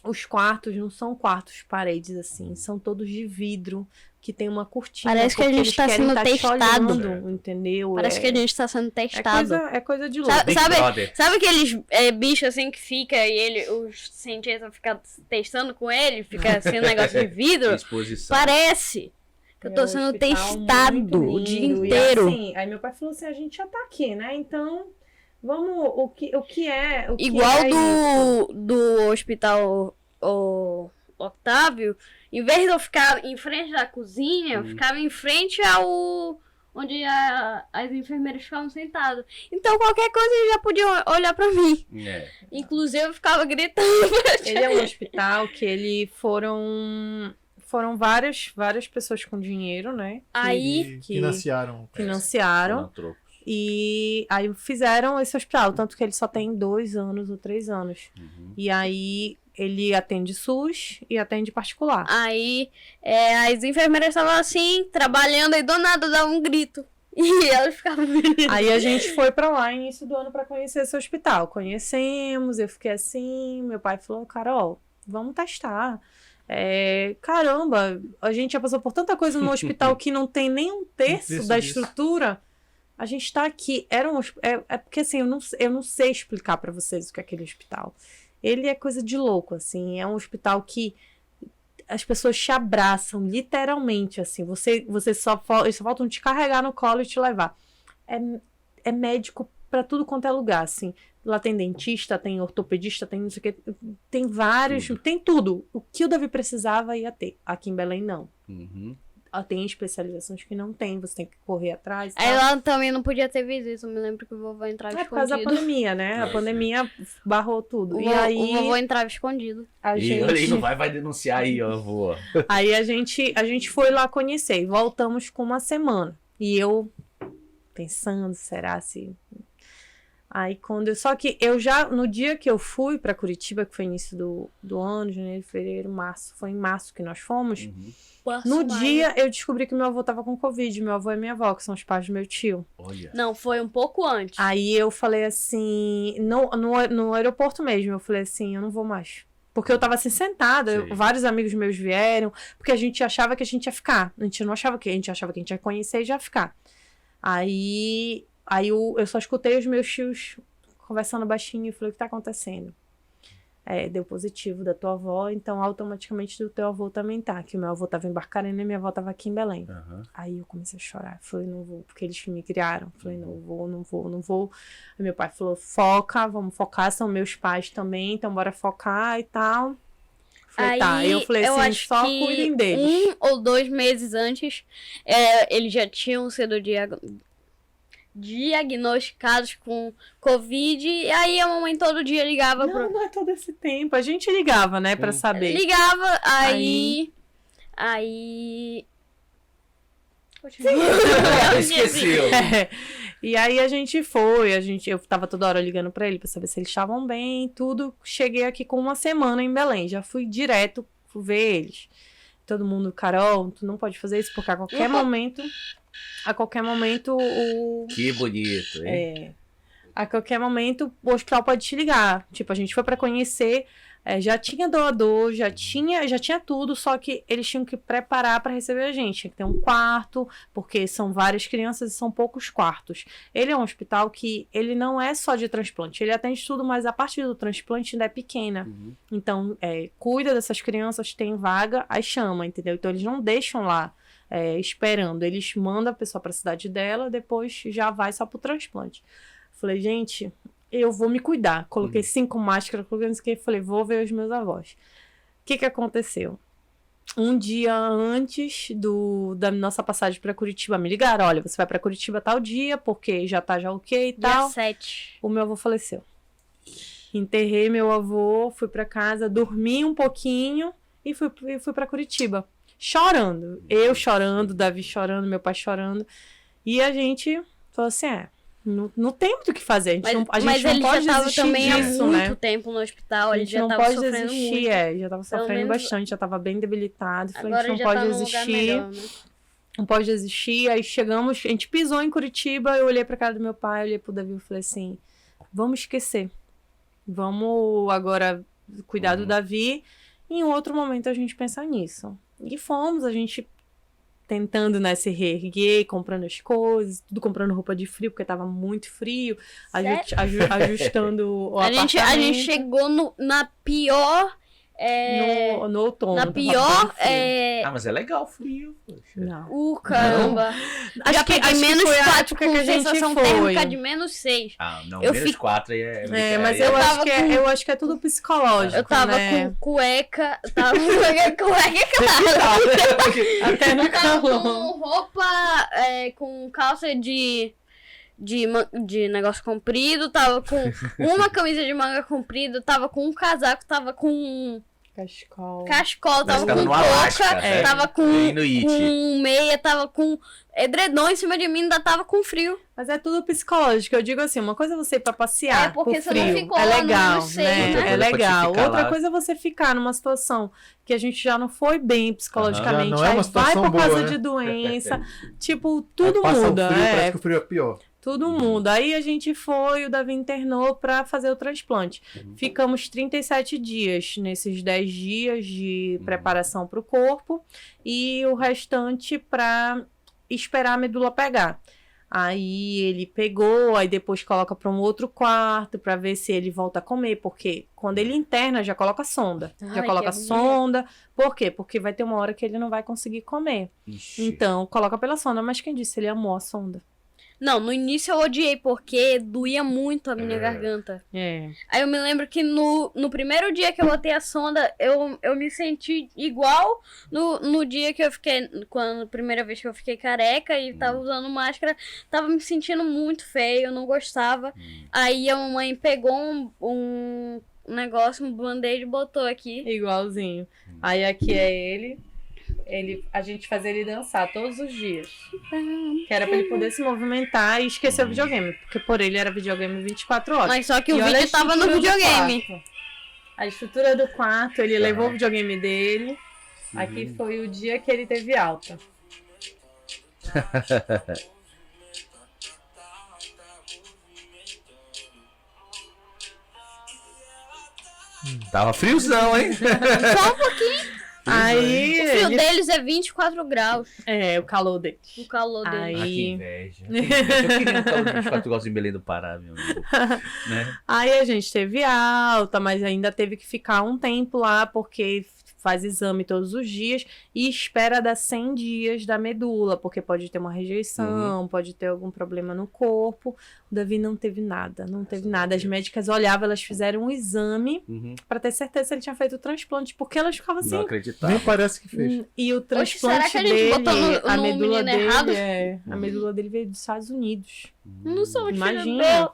Os quartos não são quartos paredes assim, são todos de vidro, que tem uma cortina. Parece que a porque gente eles tá querem sendo tá te testado. olhando, entendeu? Parece que a gente tá sendo testado. É coisa de louco. Sabe, Big Brother. sabe aqueles bichos assim que fica e os cientistas ficam testando com ele? Fica assim um negócio de vidro? Exposição. Parece que eu tô É um sendo hospital testado muito o dia lindo. E inteiro. assim, aí meu pai falou assim, a gente já tá aqui, né? Então, vamos, o que é Igual é isso? do hospital o Octávio, em vez de eu ficar em frente da cozinha, eu ficava em frente ao onde as enfermeiras ficavam sentadas. Então qualquer coisa eles já podiam olhar pra mim. É. Inclusive eu ficava gritando. Ele é um hospital que ele foram várias pessoas com dinheiro, né? Aí Que financiaram. Financiaram. Filantropos. E aí fizeram esse hospital, tanto que ele só tem 2 anos ou 3 anos. E aí ele atende SUS e atende particular. Aí as enfermeiras estavam assim, trabalhando, e do nada dava um grito. E elas ficavam. Aí a gente foi pra lá início do ano pra conhecer esse hospital. Conhecemos, eu fiquei assim, meu pai falou, Carol, vamos testar. Caramba, a gente já passou por tanta coisa no hospital que não tem nem um terço da disso. estrutura. A gente tá aqui. Porque assim, eu não sei explicar pra vocês o que é aquele hospital. Ele é coisa de louco, assim. É um hospital que as pessoas te abraçam, literalmente, assim. Eles só faltam te carregar no colo e te levar. É médico pra tudo quanto é lugar, assim. Lá tem dentista, tem ortopedista, tem não sei o que. Tem vários, tem tudo. O que o Davi precisava ia ter. Aqui em Belém, não. Uhum. Tem especializações que não tem, você tem que correr atrás. Aí lá também não podia ter visita. Eu me lembro que o vovô entrava Por causa da escondido. pandemia, né? A pandemia barrou tudo. O E aí vovô entrava escondido. a E olha aí, gente, não vai denunciar aí, ó, vô. aí a gente foi lá conhecer e voltamos com uma semana. E eu pensando, será se... Aí só que eu já, no dia que eu fui pra Curitiba, que foi início do ano, janeiro, fevereiro, março, foi em março que nós fomos. No dia eu descobri que meu avô tava com Covid, meu avô e minha avó, que são os pais do meu tio. Olha. Não, foi um pouco antes. Aí eu falei assim, no aeroporto mesmo, eu falei assim, eu não vou mais. Porque eu tava assim, sentada, Sei. vários amigos meus vieram, porque a gente achava que a gente ia ficar. A gente não achava que, a gente achava que a gente ia conhecer e já ficar. Aí eu só escutei os meus tios conversando baixinho e falei, o que tá acontecendo? Deu positivo da tua avó, então automaticamente do teu avô também tá. Que o meu avô tava em Barcarena e minha avó tava aqui em Belém. Uhum. Aí eu comecei a chorar. Falei, não vou, porque eles me criaram. Falei, não vou. Aí meu pai falou, foca, vamos focar, são meus pais também, então bora focar e tal. Falei, tá. Aí eu falei assim, acho só que cuidem deles. 1 ou 2 meses antes, eles já tinham sido diagnosticados com Covid. E aí a mamãe todo dia ligava Não é todo esse tempo. A gente ligava, né, pra saber. Ligava, aí... Esqueceu. E aí a gente foi, eu tava toda hora ligando pra ele pra saber se eles estavam bem, tudo. Cheguei aqui com uma semana em Belém, já fui direto ver eles. Todo mundo, Carol, tu não pode fazer isso porque a qualquer momento Que bonito, hein? a qualquer momento o hospital pode te ligar. Tipo, a gente foi pra conhecer, já tinha doador, já tinha tudo, só que eles tinham que preparar pra receber a gente. Tinha que ter um quarto, porque são várias crianças e são poucos quartos. Ele é um hospital que ele não é só de transplante, ele atende tudo, mas a parte do transplante ainda é pequena. Uhum. Então, cuida dessas crianças, tem vaga, aí chama, entendeu? Então eles não deixam lá esperando, eles mandam a pessoa pra cidade dela, depois já vai só pro transplante. Falei, gente, eu vou me cuidar. Coloquei 5 máscaras, coloquei não sei o que, falei, vou ver os meus avós. O que aconteceu? Um dia antes da nossa passagem pra Curitiba, me ligaram, olha, você vai pra Curitiba tal dia, porque já tá ok e tal. Dia 7. O meu avô faleceu. Enterrei meu avô, fui pra casa, dormi um pouquinho e fui pra Curitiba. Chorando. Eu chorando, Davi chorando, meu pai chorando. E a gente falou assim, não tem muito o que fazer. A gente não pode já tava desistir também disso, há muito né? tempo no hospital, A ele gente já não tava pode sofrendo desistir, muito. já tava Pelo sofrendo menos bastante, já tava bem debilitado. Falei, a Agora gente já não pode tá num lugar desistir. melhor, né? Não pode desistir. Aí chegamos, a gente pisou em Curitiba, eu olhei pra cara do meu pai, olhei pro Davi e falei assim, vamos esquecer. Vamos agora cuidar do Davi. Em outro momento a gente pensar nisso. E fomos, a gente tentando, né, se reerguer, comprando as coisas, tudo comprando roupa de frio, porque tava muito frio, ajustando o A gente apartamento. chegou na pior. No outono. Na tava pior. bem frio. Mas é legal, frio. Poxa. Não. Caramba. Acho Já que peguei menos foi a 4 época com que a gente sensação foi. térmica de menos 6. Ah, não, Eu menos fico- 4 aí é... Mas aí eu tava acho que é tudo psicológico, Eu tava né? com cueca. Tava com cueca, claro. Até no Eu tava calor. com roupa, com calça de negócio comprido, tava com uma camisa de manga comprida, tava com um casaco, tava com um Cachecol. cachecol, tava Ficava com no Alasca, touca, né? tava com Inuit. meia, tava com edredom em cima de mim, ainda tava com frio. Mas é tudo psicológico. Eu digo assim, uma coisa é você ir pra passear É, porque por você não frio. ficou É lá no legal, menos seis, né? né? Outra É coisa pra te legal. ficar Outra lá. coisa é você ficar numa situação que a gente já não foi bem psicologicamente. Já não é uma Aí vai situação por boa, causa né? de doença. Tipo, tudo Aí passa muda. o frio, é. parece que o frio é pior. Tudo muda. Aí a gente foi, o Davi internou para fazer o transplante. Ficamos 37 dias nesses 10 dias de preparação para o corpo e o restante para esperar a medula pegar. Aí ele pegou, aí depois coloca para um outro quarto para ver se ele volta a comer, porque quando ele interna já coloca sonda. Já Ai, coloca que agonia. sonda. Por quê? Porque vai ter uma hora que ele não vai conseguir comer. Ixi. Então, coloca pela sonda. Mas quem disse? Ele amou a sonda. Não, no início eu odiei, porque doía muito a minha garganta. É. Aí eu me lembro que no primeiro dia que eu botei a sonda, eu me senti igual no dia que eu fiquei, quando a primeira vez que eu fiquei careca e tava usando máscara, tava me sentindo muito feio, eu não gostava. Aí a mamãe pegou um negócio, um band-aid e botou aqui. Igualzinho. Aí aqui é ele. A gente fazia ele dançar todos os dias. Que era pra ele poder se movimentar e esquecer o videogame. Porque por ele era videogame 24 horas. Mas só que E o olha a vídeo tava no estrutura do videogame. quarto. A estrutura do quarto, ele levou o videogame dele. Aqui foi o dia que ele teve alta. Tava friozão, hein? Só um pouquinho. Aí. O frio ele- deles é 24 graus. É, o calor dele. O calor dele. Aí- Ah, que inveja. Que inveja. Eu queria um calor de 24 graus em Belém do Pará, meu amigo. Né? Aí a gente teve alta, mas ainda teve que ficar um tempo lá, porque faz exame todos os dias e espera dar 100 dias da medula, porque pode ter uma rejeição, pode ter algum problema no corpo. O Davi não teve nada, não teve nada. As médicas olhavam, elas fizeram um exame Uhum. pra ter certeza se ele tinha feito o transplante, porque elas ficavam assim. Não acreditava. Nem parece que fez. E o Oxe, transplante será que a gente dele, botou a no medula menino dele, errado? a medula dele veio dos Estados Unidos. Não sou Imagina.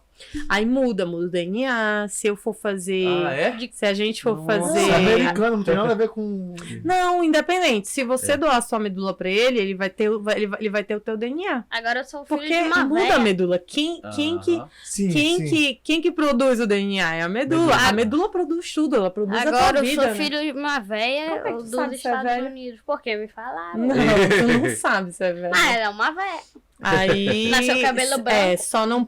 Aí muda o DNA. Se eu for fazer. Ah, é? Se a gente for Nossa, fazer. americano, não tem nada a ver com. Não, independente. Se você doar sua medula pra ele, ele vai ter o teu DNA. Agora eu sou filho Porque de uma muda a véia. medula. Quem Sim, que produz o DNA? É a medula. Medula. A medula produz tudo. Ela produz a Agora tua eu vida. sou né? filho de uma Como véia é que tu dos sabe se é Estados velha? Unidos. Porque me falaram. Não, tu não sabe se é velho. Ah, ela é uma véia. Aí. Nasceu cabelo branco. Só não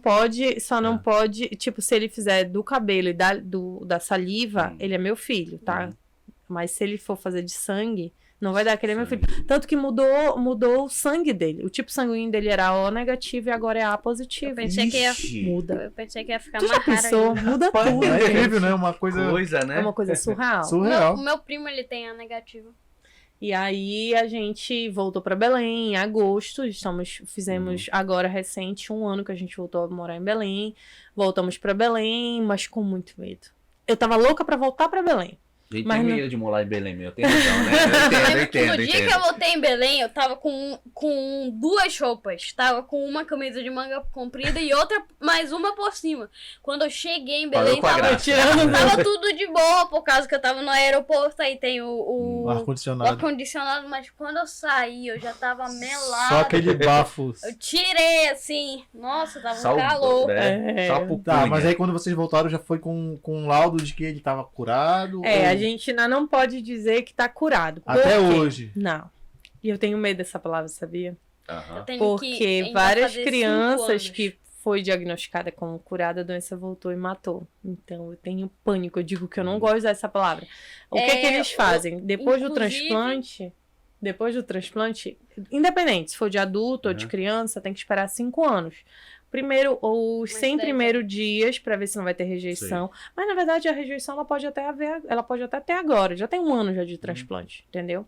pode. Tipo, se ele fizer do cabelo e da saliva, ele é meu filho, tá? Mas se ele for fazer de sangue, não vai dar que ele é meu filho. Tanto que mudou o sangue dele. O tipo sanguíneo dele era O negativo e agora é A Eu positivo. pensei que ia, Muda. eu pensei que ia ficar Tu mais já pensou? raro ainda. Muda tudo. É gente. incrível, né? Uma coisa Coisa, né? É uma coisa surreal. surreal. O meu primo, ele tem A negativo. E aí a gente voltou pra Belém em agosto. Fizemos agora recente 1 ano que a gente voltou a morar em Belém. Voltamos pra Belém, mas com muito medo. Eu tava louca pra voltar pra Belém. Gente, Mas tem não- medo de morar em Belém, meu. Tem razão, né? Eu No entendo, dia que eu voltei em Belém, eu tava com 2 roupas. Tava com uma camisa de manga comprida e outra, mais uma por cima. Quando eu cheguei em Parou Belém, com a graça. tava tudo de boa, por causa que eu tava no aeroporto, aí tem o Ar-condicionado. ar-condicionado, mas quando eu saí, eu já tava melada. Só aquele bafo. Eu tirei, assim, nossa, tava Só um calor. né? É. Só pro Tá, punha. mas aí quando vocês voltaram já foi com um laudo de que ele tava curado? É, ou- a gente ainda não pode dizer que tá curado. Por Até quê? hoje. Não. E eu tenho medo dessa palavra, sabia? Aham. Eu tenho que Porque ainda várias fazer 5 crianças anos. que foi diagnosticada como curada, a doença voltou e matou. Então eu tenho pânico, eu digo que eu não gosto dessa palavra. O que é que eles fazem? Depois do inclusive- transplante, depois do transplante, independente, se for de adulto ou de criança, tem que esperar 5 anos. Primeiro, ou os 100 primeiros dias, pra ver se não vai ter rejeição. Mas, na verdade, a rejeição ela pode até ter agora. Já tem 1 ano já de transplante, entendeu?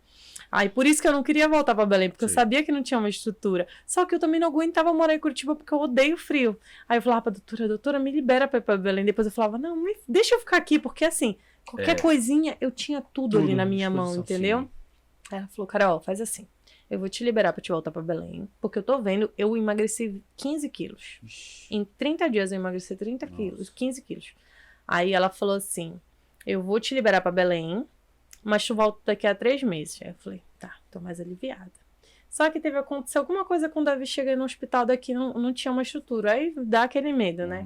Aí, por isso que eu não queria voltar pra Belém, porque eu sabia que não tinha uma estrutura. Só que eu também não aguentava morar em Curitiba, porque eu odeio frio. Aí eu falava pra doutora, me libera pra ir pra Belém. Depois eu falava, não, deixa eu ficar aqui, porque assim, qualquer coisinha, eu tinha tudo ali na minha mão, entendeu? Sim. Aí ela falou, Carol, faz assim. Eu vou te liberar pra te voltar pra Belém. Porque eu tô vendo, eu emagreci 15 quilos. Em 30 dias eu emagreci 30 quilos, 15 quilos. Aí ela falou assim, eu vou te liberar pra Belém, mas tu volta daqui a 3 meses. Aí eu falei, tá, tô mais aliviada. Só que aconteceu alguma coisa com o Davi, cheguei no hospital daqui, não tinha uma estrutura. Aí dá aquele medo, né?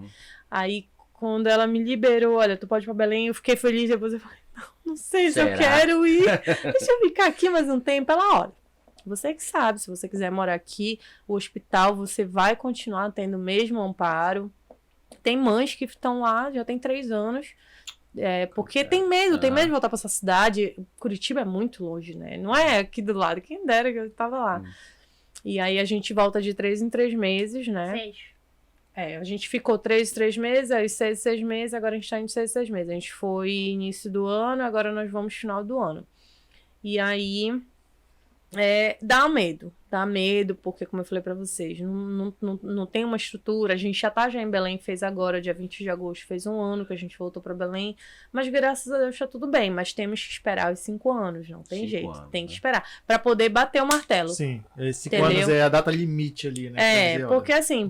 Aí quando ela me liberou, olha, tu pode ir pra Belém, eu fiquei feliz. Depois eu falei, não sei se eu quero ir. Deixa eu ficar aqui mais um tempo. Ela, olha, você que sabe, se você quiser morar aqui, o hospital, você vai continuar tendo o mesmo amparo. Tem mães que estão lá, já tem 3 anos, porque tem medo de voltar pra essa cidade. Curitiba é muito longe, né? Não é aqui do lado, quem dera que eu tava lá. E aí a gente volta de 3 em 3 meses, né? 6. A gente ficou 3 meses, aí 6 meses, agora a gente tá indo 6 meses. A gente foi início do ano, agora nós vamos final do ano. E aí... dá medo, porque como eu falei pra vocês, não tem uma estrutura. A gente já tá em Belém, fez agora, dia 20 de agosto, fez 1 ano que a gente voltou pra Belém, mas graças a Deus tá tudo bem, mas temos que esperar os 5 anos, não tem jeito, tem que esperar, pra poder bater o martelo. Sim, 5 anos é a data limite ali, né? Dizer, porque olha, assim,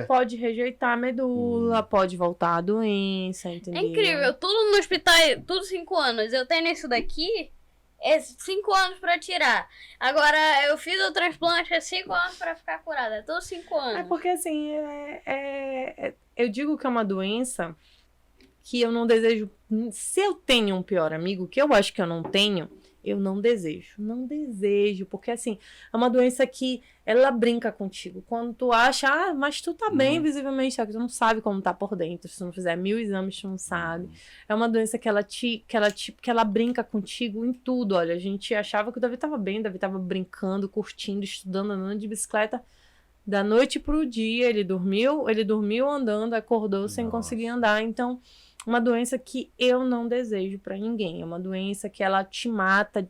pode rejeitar a medula, pode voltar a doença, entendeu? É incrível, tudo no hospital, tudo 5 anos. Eu tenho isso daqui, 5 anos pra tirar. Agora, eu fiz o transplante, 5 anos pra ficar curada. É tudo 5 anos. Porque assim, eu digo que é uma doença que eu não desejo. Se eu tenho um pior amigo, que eu acho que eu não tenho, eu não desejo. Não desejo, porque assim, é uma doença que ela brinca contigo. Quando tu acha, mas tu tá bem visivelmente, só que tu não sabe como tá por dentro. Se tu não fizer 1000 exames, tu não sabe. É uma doença que ela brinca contigo em tudo. Olha, a gente achava que o Davi tava bem, o Davi tava brincando, curtindo, estudando, andando de bicicleta. Da noite pro dia, ele dormiu andando, acordou sem conseguir andar. Então, uma doença que eu não desejo pra ninguém. É uma doença que ela te mata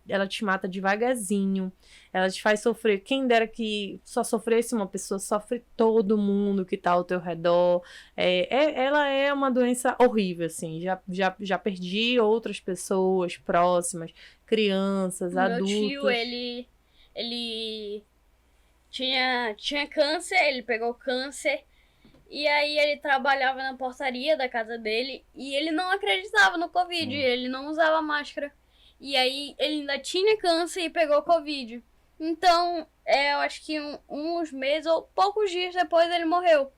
devagarzinho. Ela te faz sofrer. Quem dera que só sofresse uma pessoa, sofre todo mundo que tá ao teu redor. Ela é uma doença horrível, assim. Já perdi outras pessoas próximas, crianças, adultos. Meu tio, ele tinha câncer, ele pegou câncer. E aí ele trabalhava na portaria da casa dele e ele não acreditava no Covid, ele não usava máscara. E aí ele ainda tinha câncer e pegou Covid. Então, eu acho que uns meses ou poucos dias depois ele morreu.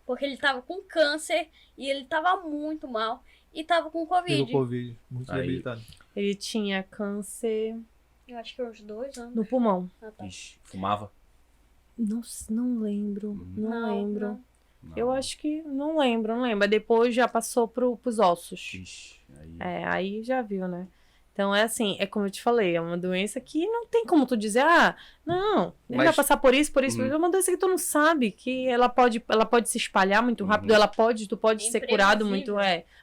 Porque ele tava com câncer e ele tava muito mal e tava com Covid. Pegou Covid, muito debilitado. Ele tinha câncer... Eu acho que uns 2 anos. No pulmão. Ah, tá. Ixi, fumava? Não lembro, não lembro. Não. Não. Eu acho que não lembro. Depois já passou pros ossos. Ixi, Aí já viu, né? Então é assim, é como eu te falei, é uma doença que não tem como tu dizer, não, ele vai passar por isso. É uma doença que tu não sabe, que ela pode se espalhar muito rápido, tu pode ser curado muito,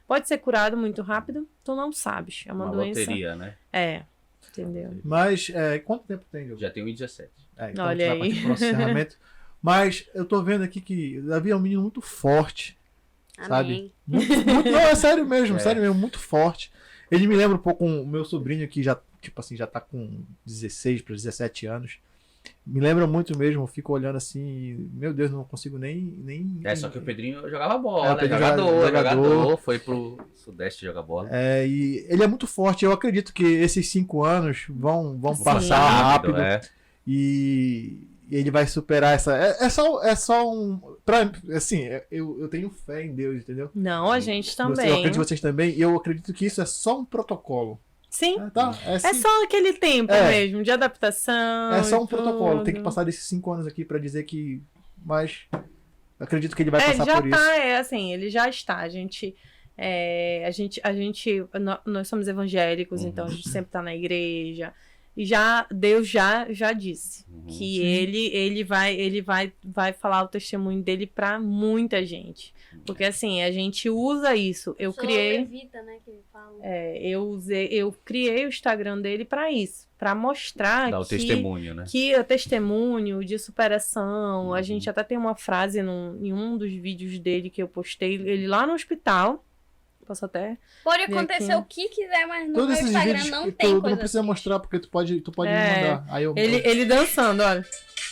pode ser curado muito rápido, tu não sabes. É uma doença. Loteria, né? Entendeu? Mas, quanto tempo tem, Diogo? Já tem 1,17. Então Olha a gente vai partir pro nosso encerramento. Mas eu tô vendo aqui que o Davi é um menino muito forte, sabe? Amém. Não, é sério mesmo, muito forte. Ele me lembra um pouco o meu sobrinho que já tá com 16 para 17 anos. Me lembra muito mesmo, eu fico olhando assim, e, meu Deus, não consigo nem... Só que o Pedrinho jogava bola, o Pedrinho jogador, foi pro Sudeste jogar bola. E ele é muito forte, eu acredito que esses 5 anos vão passar rápido. E ele vai superar essa... É só um... eu tenho fé em Deus, entendeu? Não, a gente também. Eu acredito em vocês também. E eu acredito que isso é só um protocolo. Sim. É só aquele tempo mesmo, de adaptação. É só um protocolo. Tem que passar desses 5 anos aqui pra dizer que... Mas acredito que ele vai passar por isso. Ele já está. Nós somos evangélicos, então a gente sempre tá na igreja. E Deus já disse que ele vai falar o testemunho dele pra muita gente. Porque assim, a gente usa isso. Eu criei... Levita, né, que ele fala. Eu criei o Instagram dele pra isso. Pra mostrar Dá o testemunho, né? que é testemunho de superação. A gente até tem uma frase em um dos vídeos dele que eu postei, ele lá no hospital. Posso até... Pode acontecer o que quiser, mas no Todos meu esses Instagram vídeos não que tem tu coisa não precisa assim. mostrar, porque tu pode me mandar. Aí eu... Ele dançando, olha.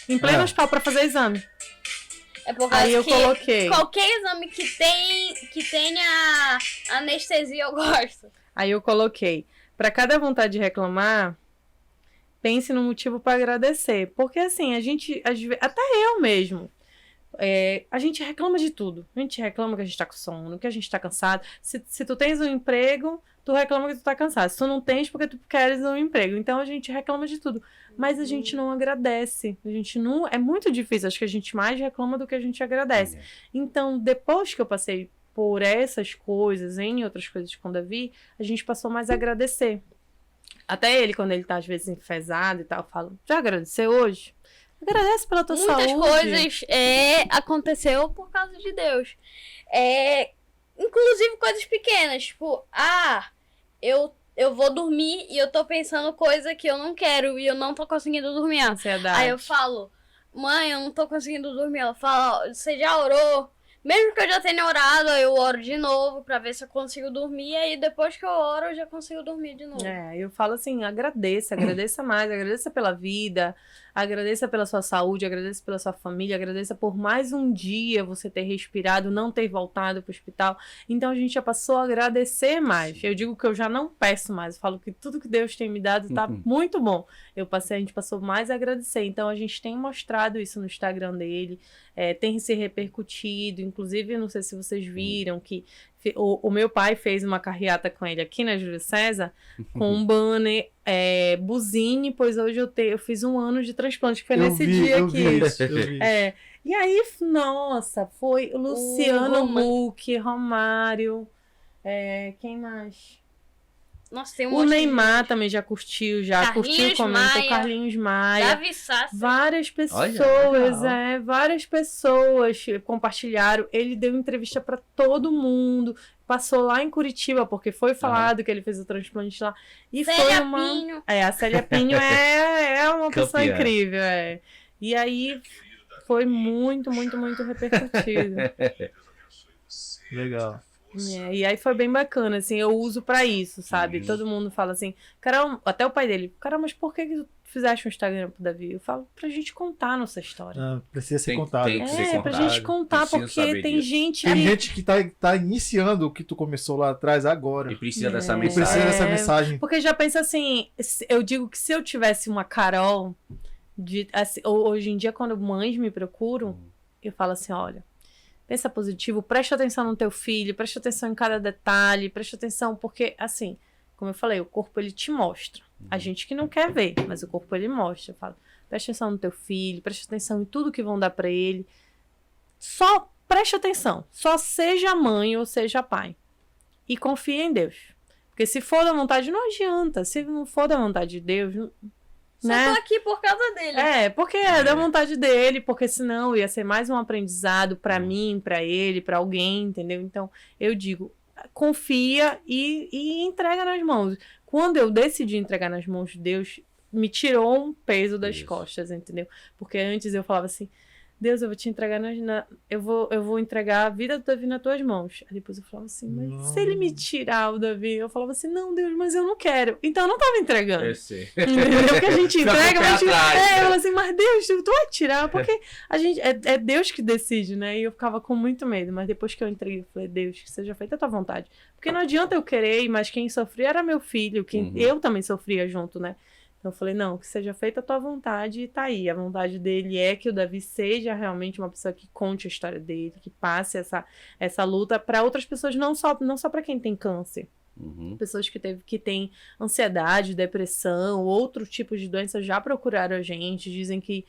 Em pleno hospital pra fazer exame. É por causa Aí eu que coloquei. qualquer exame que tenha anestesia eu gosto. Aí eu coloquei. Pra cada vontade de reclamar, pense no motivo pra agradecer. Porque assim, a gente, até eu mesmo, a gente reclama de tudo. A gente reclama que a gente tá com sono, que a gente tá cansado. Se tu tens um emprego, tu reclama que tu tá cansado. Se tu não tens, porque tu queres um emprego. Então a gente reclama de tudo. Mas a gente não agradece. A gente não... É muito difícil. Acho que a gente mais reclama do que a gente agradece. Então, depois que eu passei por essas coisas, em outras coisas com o Davi, a gente passou mais a agradecer. Até ele, quando ele tá às vezes enfesado e tal, fala, já agradeceu hoje? Agradece pela tua saúde. Muitas coisas aconteceu por causa de Deus. Inclusive coisas pequenas, tipo, eu vou dormir e eu tô pensando coisa que eu não quero e eu não tô conseguindo dormir. Ansiedade. Aí eu falo, mãe, eu não tô conseguindo dormir. Ela fala, ó, você já orou? Mesmo que eu já tenha orado, eu oro de novo pra ver se eu consigo dormir. E aí depois que eu oro, eu já consigo dormir de novo. Eu falo assim, agradeça mais, agradeça pela vida, agradeça pela sua saúde, agradeça pela sua família, agradeça por mais um dia você ter respirado, não ter voltado pro hospital. Então a gente já passou a agradecer mais. Eu digo que eu já não peço mais, eu falo que tudo que Deus tem me dado tá muito bom. A gente passou mais a agradecer. Então a gente tem mostrado isso no Instagram dele, tem se repercutido. Inclusive, não sei se vocês viram que o meu pai fez uma carreata com ele aqui na Júlio César, com um banner, buzine, pois hoje eu fiz 1 ano de transplante, que foi nesse dia eu aqui. vi isso, eu vi. E aí, nossa, foi o Luciano Huck, Romário, quem mais? Nossa, tem um O monte de Neymar gente. também já curtiu, Carlinhos comentou, Maia. Carlinhos Maia. Davi Sassi. Várias pessoas, legal. várias pessoas compartilharam. Ele deu entrevista pra todo mundo. Passou lá em Curitiba, porque foi falado que ele fez o transplante lá. E Célia foi uma. Pinho. A Célia Pinho é uma pessoa Campeã. incrível. E aí foi muito, muito, muito repercutido. Legal. E aí foi bem bacana, assim, eu uso pra isso, sabe? Todo mundo fala assim, Carol, até o pai dele, cara, mas por que tu fizeste um Instagram pro Davi? Eu falo, pra gente contar a nossa história. Ah, precisa ser Tem- contado. tem que ser Pra contado. gente contar, Preciso porque saber tem disso. gente Tem que... gente que tá iniciando o que tu começou lá atrás agora. E precisa dessa E mensagem. precisa dessa mensagem. Porque já pensa assim, eu digo que se eu tivesse uma Carol, hoje em dia quando mães me procuram, eu falo assim, olha, pensa positivo, presta atenção no teu filho, presta atenção em cada detalhe, presta atenção, porque assim, como eu falei, o corpo ele te mostra. A gente que não quer ver, mas o corpo ele mostra. Eu falo, presta atenção no teu filho, presta atenção em tudo que vão dar pra ele. Só preste atenção, só seja mãe ou seja pai. E confia em Deus. Porque se for da vontade, não adianta. Se não for da vontade de Deus, Só né? tô aqui por causa dele. Porque é da vontade dele, porque senão ia ser mais um aprendizado pra mim, pra ele, pra alguém, entendeu? Então, eu digo, confia e entrega nas mãos. Quando eu decidi entregar nas mãos de Deus, me tirou um peso das Isso. costas, entendeu? Porque antes eu falava assim, Deus, eu vou te entregar eu vou entregar a vida do Davi nas tuas mãos. Aí depois eu falava assim, mas Não. se ele me tirar o Davi, eu falava assim, não, Deus, mas eu não quero. Então eu não tava entregando. Eu sei. Entendeu? Porque a gente Fica com o entrega, pé mas atrás. eu falo assim, mas Deus, tu vai tirar, porque a gente, é Deus que decide, né? E eu ficava com muito medo, mas depois que eu entreguei, eu falei, Deus, que seja feita a tua vontade. Porque não adianta eu querer, mas quem sofria era meu filho, eu também sofria junto, né? Então eu falei, não, que seja feita a tua vontade e tá aí. A vontade dele é que o Davi seja realmente uma pessoa que conte a história dele, que passe essa luta para outras pessoas, não só para quem tem câncer, Pessoas que têm ansiedade, depressão, outro tipo de doença já procuraram a gente, dizem que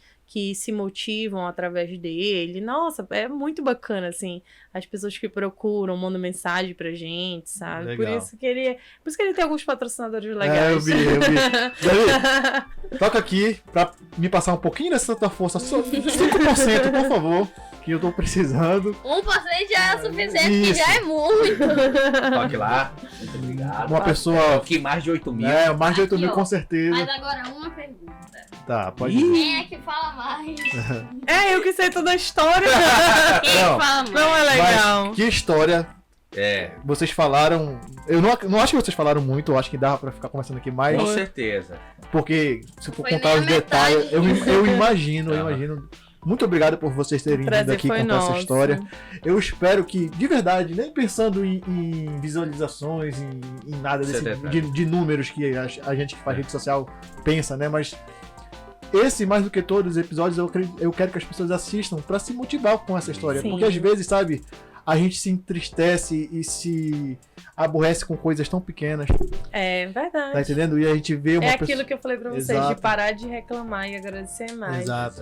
se motivam através dele. Nossa, é muito bacana, assim, as pessoas que procuram, mandam mensagem pra gente, sabe? Legal. Por isso que ele tem alguns patrocinadores legais. Eu vi. Davi, toca aqui pra me passar um pouquinho dessa tua força, só 5%, por favor, que eu tô precisando. 1% já é suficiente, que Isso. já é muito. Toque lá. Muito obrigado. Uma pessoa... Que mais de 8 mil. Mais de 8 Aqui, mil ó. com certeza. Mas agora uma pergunta. Tá, pode ir. Quem é que fala mais? Eu que sei toda a história. Quem Não. fala mais? Não é legal. Mas que história É, vocês falaram. Eu não acho que vocês falaram muito, eu acho que dava pra ficar conversando aqui mais. com certeza. Porque se eu for Foi contar nem os a metade. detalhes, eu imagino. Muito obrigado por vocês terem vindo Prazer aqui foi contar nosso. essa história. Eu espero que, de verdade, nem pensando em visualizações, em nada Isso é desse, verdade. de números que a gente que faz rede social pensa, né? Mas esse, mais do que todos os episódios, eu quero que as pessoas assistam pra se motivar com essa história. Sim. Porque às vezes, sabe, a gente se entristece e se aborrece com coisas tão pequenas, É verdade. tá entendendo? E a gente vê uma É pessoa... aquilo que eu falei pra vocês, Exato. de parar de reclamar e agradecer mais. Exato.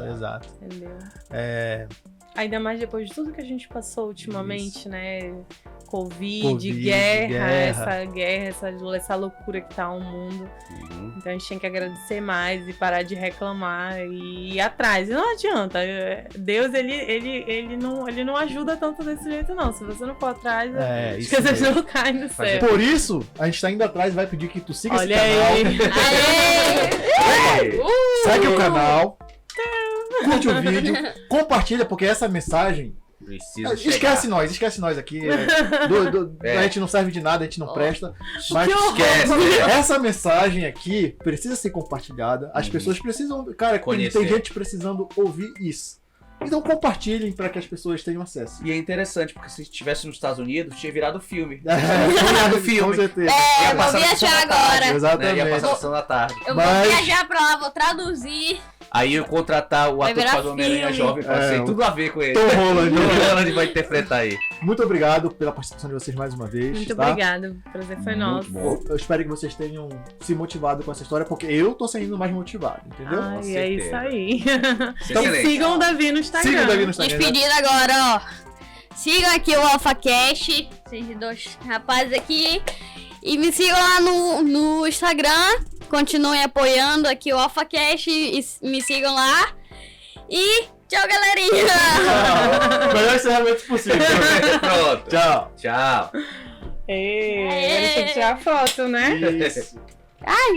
Entendeu? É, Ainda mais depois de tudo que a gente passou ultimamente, né? Covid, Covid, guerra, guerra. essa loucura que tá o mundo. Uhum. Então a gente tem que agradecer mais e parar de reclamar e ir atrás. E não adianta. Deus, ele não ajuda tanto desse jeito, não. Se você não for atrás, as isso coisas mesmo. não caem do Fazer céu. Por isso, a gente tá indo atrás e vai pedir que tu siga Olha esse canal. aí. Ei, Segue o canal. Curte o vídeo. Compartilha, porque essa mensagem... Precisa Esquece nós aqui. A gente não serve de nada, a gente não presta. Mas Esquece, né? essa mensagem aqui precisa ser compartilhada. As pessoas precisam... Cara, tem Conhecer. gente precisando ouvir isso. Então compartilhem para que as pessoas tenham acesso. E é interessante, porque se estivesse nos Estados Unidos, tinha virado filme. Com filme. certeza. É, Ia vou passar na viajar sessão da tarde, agora. Exatamente. Né? Ia passar na sessão da tarde. Eu Mas- vou viajar pra lá, vou traduzir. Aí eu contratar o Vai ator que virar faz o Homem-Aranha filme. jovem pra ser tudo a ver com ele. Tom Holland. Tom Holland vai interpretar aí. Muito obrigado pela participação de vocês mais uma vez. Muito tá? obrigada. O prazer foi nosso. bom. Eu espero que vocês tenham se motivado com essa história, porque eu tô saindo mais motivado, entendeu? Ai, Com é certeza. isso aí. Então, Excelente. Sigam o Davi no Instagram. Siga o Davi no Instagram. Despedida agora, ó. Sigam aqui o AlphaCast, esses dois rapazes aqui. E me sigam lá no Instagram. Continuem apoiando aqui o AlphaCast e me sigam lá. E tchau, galerinha! Melhor encerramento possível. Pronto. Tchau. Tchau. Agora tem que tirar foto, né? Isso. Ai!